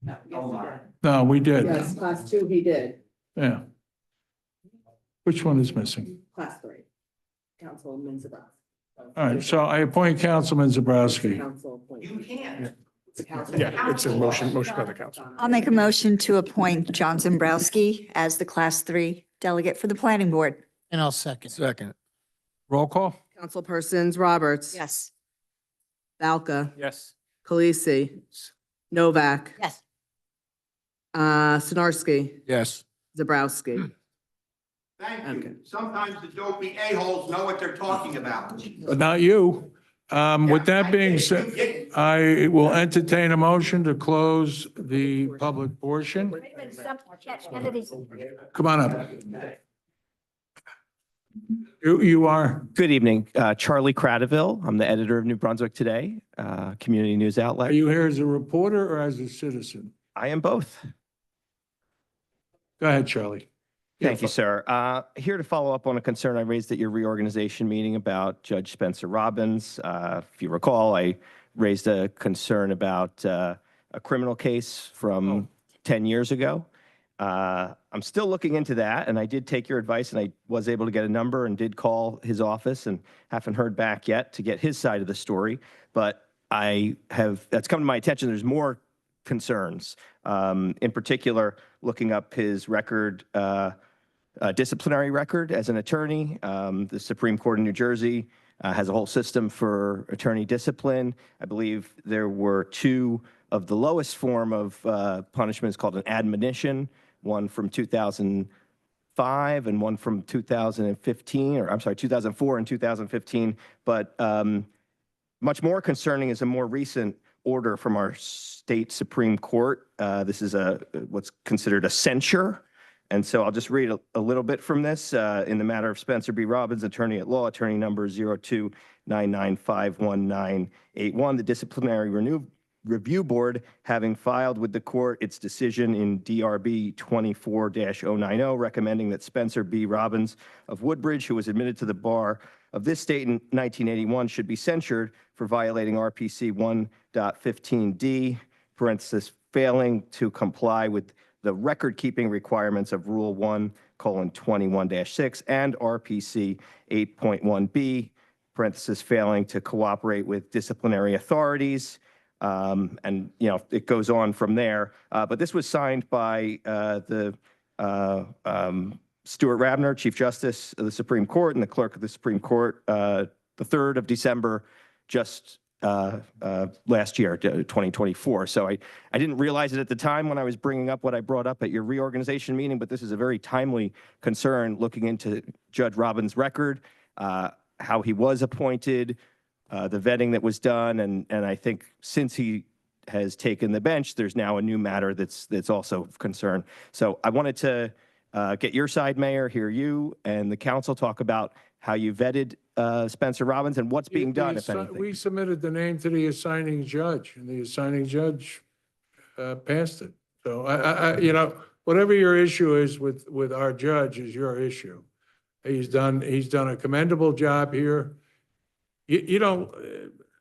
Speaker 1: No, we did.
Speaker 2: Yes, class two, he did,
Speaker 1: Yeah. Which one is missing?
Speaker 2: class three. Councilman Zabrowski.
Speaker 1: All right, so I appoint Councilman Zabrowski.
Speaker 2: Council appointment.
Speaker 10: You can't.
Speaker 2: It's a council.
Speaker 12: Yeah, it's a motion by the council.
Speaker 4: I'll make a motion to appoint John Zambrowski as the Class 3 delegate for the planning board.
Speaker 13: And I'll second.
Speaker 7: Second.
Speaker 1: Roll call?
Speaker 2: Councilpersons Roberts.
Speaker 4: Yes.
Speaker 2: Balca.
Speaker 11: Yes.
Speaker 2: Khaleesi. Novak.
Speaker 4: Yes.
Speaker 2: Sinarski.
Speaker 7: Yes.
Speaker 2: Zabrowski.
Speaker 10: Thank
Speaker 2: Okay.
Speaker 10: you. Sometimes the dopey a-holes know what they're talking about.
Speaker 1: But not you. With
Speaker 10: Yeah,
Speaker 1: that
Speaker 10: I
Speaker 1: being
Speaker 10: did.
Speaker 1: said,
Speaker 10: You didn't.
Speaker 1: I will entertain a motion to close the public portion. Come on up. You are,
Speaker 18: Good evening, Charlie Cradaville. I'm the editor of New Brunswick Today, community news
Speaker 1: are
Speaker 18: outlet.
Speaker 1: you here as a reporter or as a citizen?
Speaker 18: I am both.
Speaker 1: Go ahead, Charlie.
Speaker 18: Thank you, sir. Here to follow up on a concern I raised at your reorganization meeting about Judge Spencer Robbins. If you recall, I raised a concern about a criminal case from 10 years ago. I'm still looking into that, and I did take your advice, and I was able to get a number and did call his office and haven't heard back yet to get his side of the story. But that's come to my attention. There's more concerns, in particular, looking up his record, disciplinary record as an attorney. The Supreme Court in New Jersey has a whole system for attorney discipline. I believe there were two of the lowest form of punishments called an admonition, one from 2005 and one from 2015, or I'm sorry, 2004 and 2015. But much more concerning is a more recent order from our state Supreme Court. This is what's considered a censure. And so I'll just read a little bit from this. In the matter of Spencer B. Robbins, attorney at law, attorney number 02995191, the Disciplinary Review Board, having filed with the court its decision in DRB 24-090, recommending that Spencer B. Robbins of Woodbridge, who was admitted to the bar of this state in 1981, should be censured for violating RPC 1.15d, parenthesis, failing to comply with the record-keeping requirements of Rule 1:21-6 and RPC 8.1b, parenthesis, failing to cooperate with disciplinary authorities. And, you know, it goes on from there. But this was signed by Stuart Rabner, Chief Justice of the Supreme Court, and the Clerk of the Supreme Court, the 3rd of December, just last year, 2024. So I didn't realize it at the time when I was bringing up what I brought up at your reorganization meeting, but this is a very timely concern looking into Judge Robbins' record, how he was appointed, the vetting that was done, and I think since he has taken the bench, there's now a new matter that's also of concern. So I wanted to get your side, Mayor, hear you and the council talk about how you vetted Spencer Robbins and what's being done, if anything.
Speaker 1: We submitted the name to the assigning judge, and the assigning judge passed it. So you know, whatever your issue is with our judge is your issue. He's done a commendable job here. You know,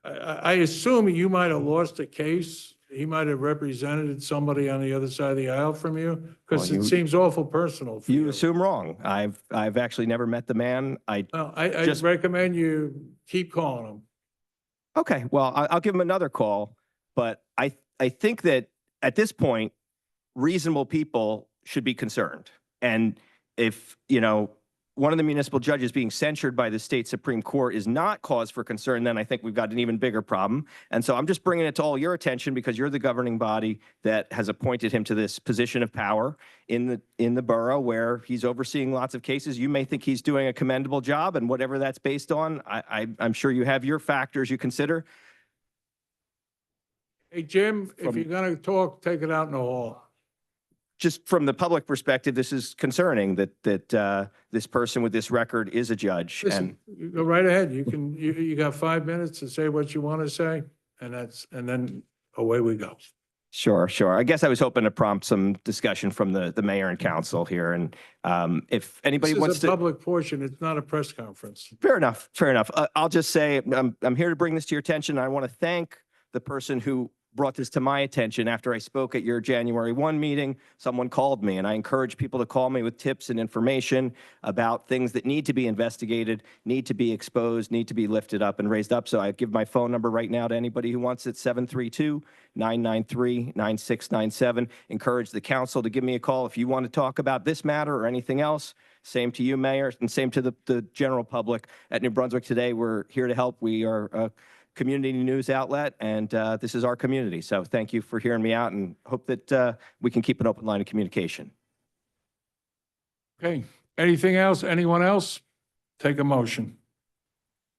Speaker 1: I assume you might have lost a case. He might have represented somebody on the other side of the aisle from you, because it seems awful personal for you.
Speaker 18: You assume wrong. I've actually never met the man.
Speaker 1: I just recommend you keep calling him.
Speaker 18: Okay, well, I'll give him another call, but I think that at this point, reasonable people should be concerned. And if, you know, one of the municipal judges being censured by the state Supreme Court is not cause for concern, then I think we've got an even bigger problem. And so I'm just bringing it to all your attention because you're the governing body that has appointed him to this position of power in the borough where he's overseeing lots of cases. You may think he's doing a commendable job, and whatever that's based on, I'm sure you have your factors you consider.
Speaker 1: Hey, Jim, if you're going to talk, take it out in the hall.
Speaker 18: Just from the public perspective, this is concerning that this person with this record is a judge.
Speaker 1: Listen, you go right ahead. You got 5 minutes to say what you want to say, and then away we go.
Speaker 18: Sure. I guess I was hoping to prompt some discussion from the mayor and council here. And if anybody wants to.
Speaker 1: This is a public portion. It's not a press conference.
Speaker 18: Fair enough. I'll just say I'm here to bring this to your attention. I want to thank the person who brought this to my attention after I spoke at your January 1 meeting. Someone called me, and I encourage people to call me with tips and information about things that need to be investigated, need to be exposed, need to be lifted up and raised up. So I give my phone number right now to anybody who wants it, 732-993-9697. Encourage the council to give me a call if you want to talk about this matter or anything else. Same to you, Mayor, and same to the general public. At New Brunswick Today, we're here to help. We are a community news outlet, and this is our community. So thank you for hearing me out, and hope that we can keep an open line of communication.
Speaker 1: Okay. Anything else? Anyone else? Take a motion.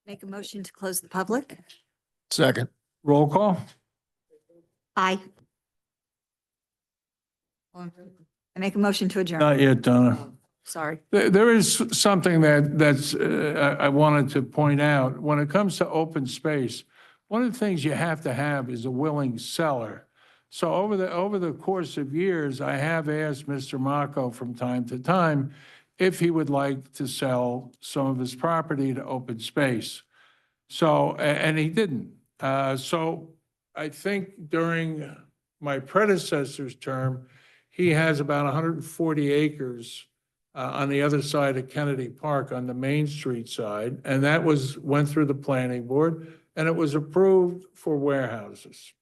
Speaker 4: Make a motion to close the public.
Speaker 7: Second.
Speaker 1: Roll call.
Speaker 4: Aye. I make a motion to adjourn.
Speaker 1: Not yet, Donna.
Speaker 4: Sorry.
Speaker 1: There is something that's I wanted to point out. When it comes to open space, one of the things you have to have is a willing seller. So over the course of years, I have asked Mr. Mako from time to time if he would like to sell some of his property to open space. So, and he didn't. So I think during my predecessor's term, he has about 140 acres on the other side of Kennedy Park on the Main Street side, and that went through the planning board, and it was approved for warehouses.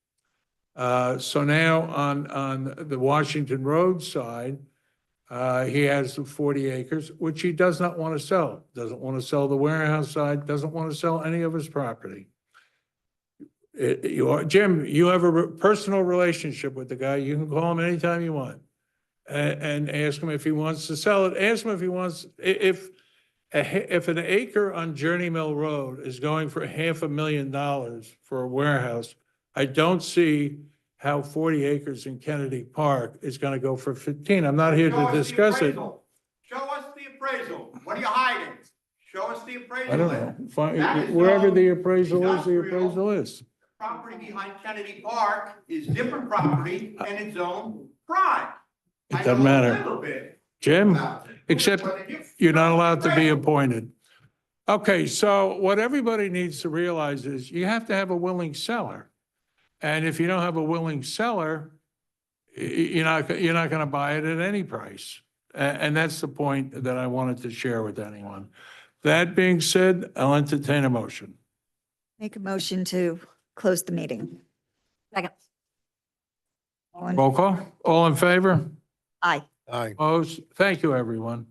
Speaker 1: So now on the Washington Road side, he has the 40 acres, which he does not want to sell. Doesn't want to sell the warehouse side, doesn't want to sell any of his property. Jim, you have a personal relationship with the guy. You can call him anytime you want and ask him if he wants to sell it. Ask him if he wants, if an acre on Journey Mill Road is going for $500,000 for a warehouse, I don't see how 40 acres in Kennedy Park is going to go for 15. I'm not here to discuss it.
Speaker 10: Show us the appraisal. What are you hiding? Show us the appraisal.
Speaker 1: I don't know. Wherever the appraisal is, the appraisal is.
Speaker 10: Property behind Kennedy Park is different property and its own pride.
Speaker 1: It doesn't matter. Jim, except you're not allowed to be appointed. Okay, so what everybody needs to realize is you have to have a willing seller. And if you don't have a willing seller, you're not going to buy it at any price. And that's the point that I wanted to share with anyone. That being said, I'll entertain a motion.
Speaker 4: Make a motion to close the meeting.
Speaker 5: Second.
Speaker 1: Roll call. All in favor?
Speaker 4: Aye.
Speaker 1: Opposed? Thank you, everyone.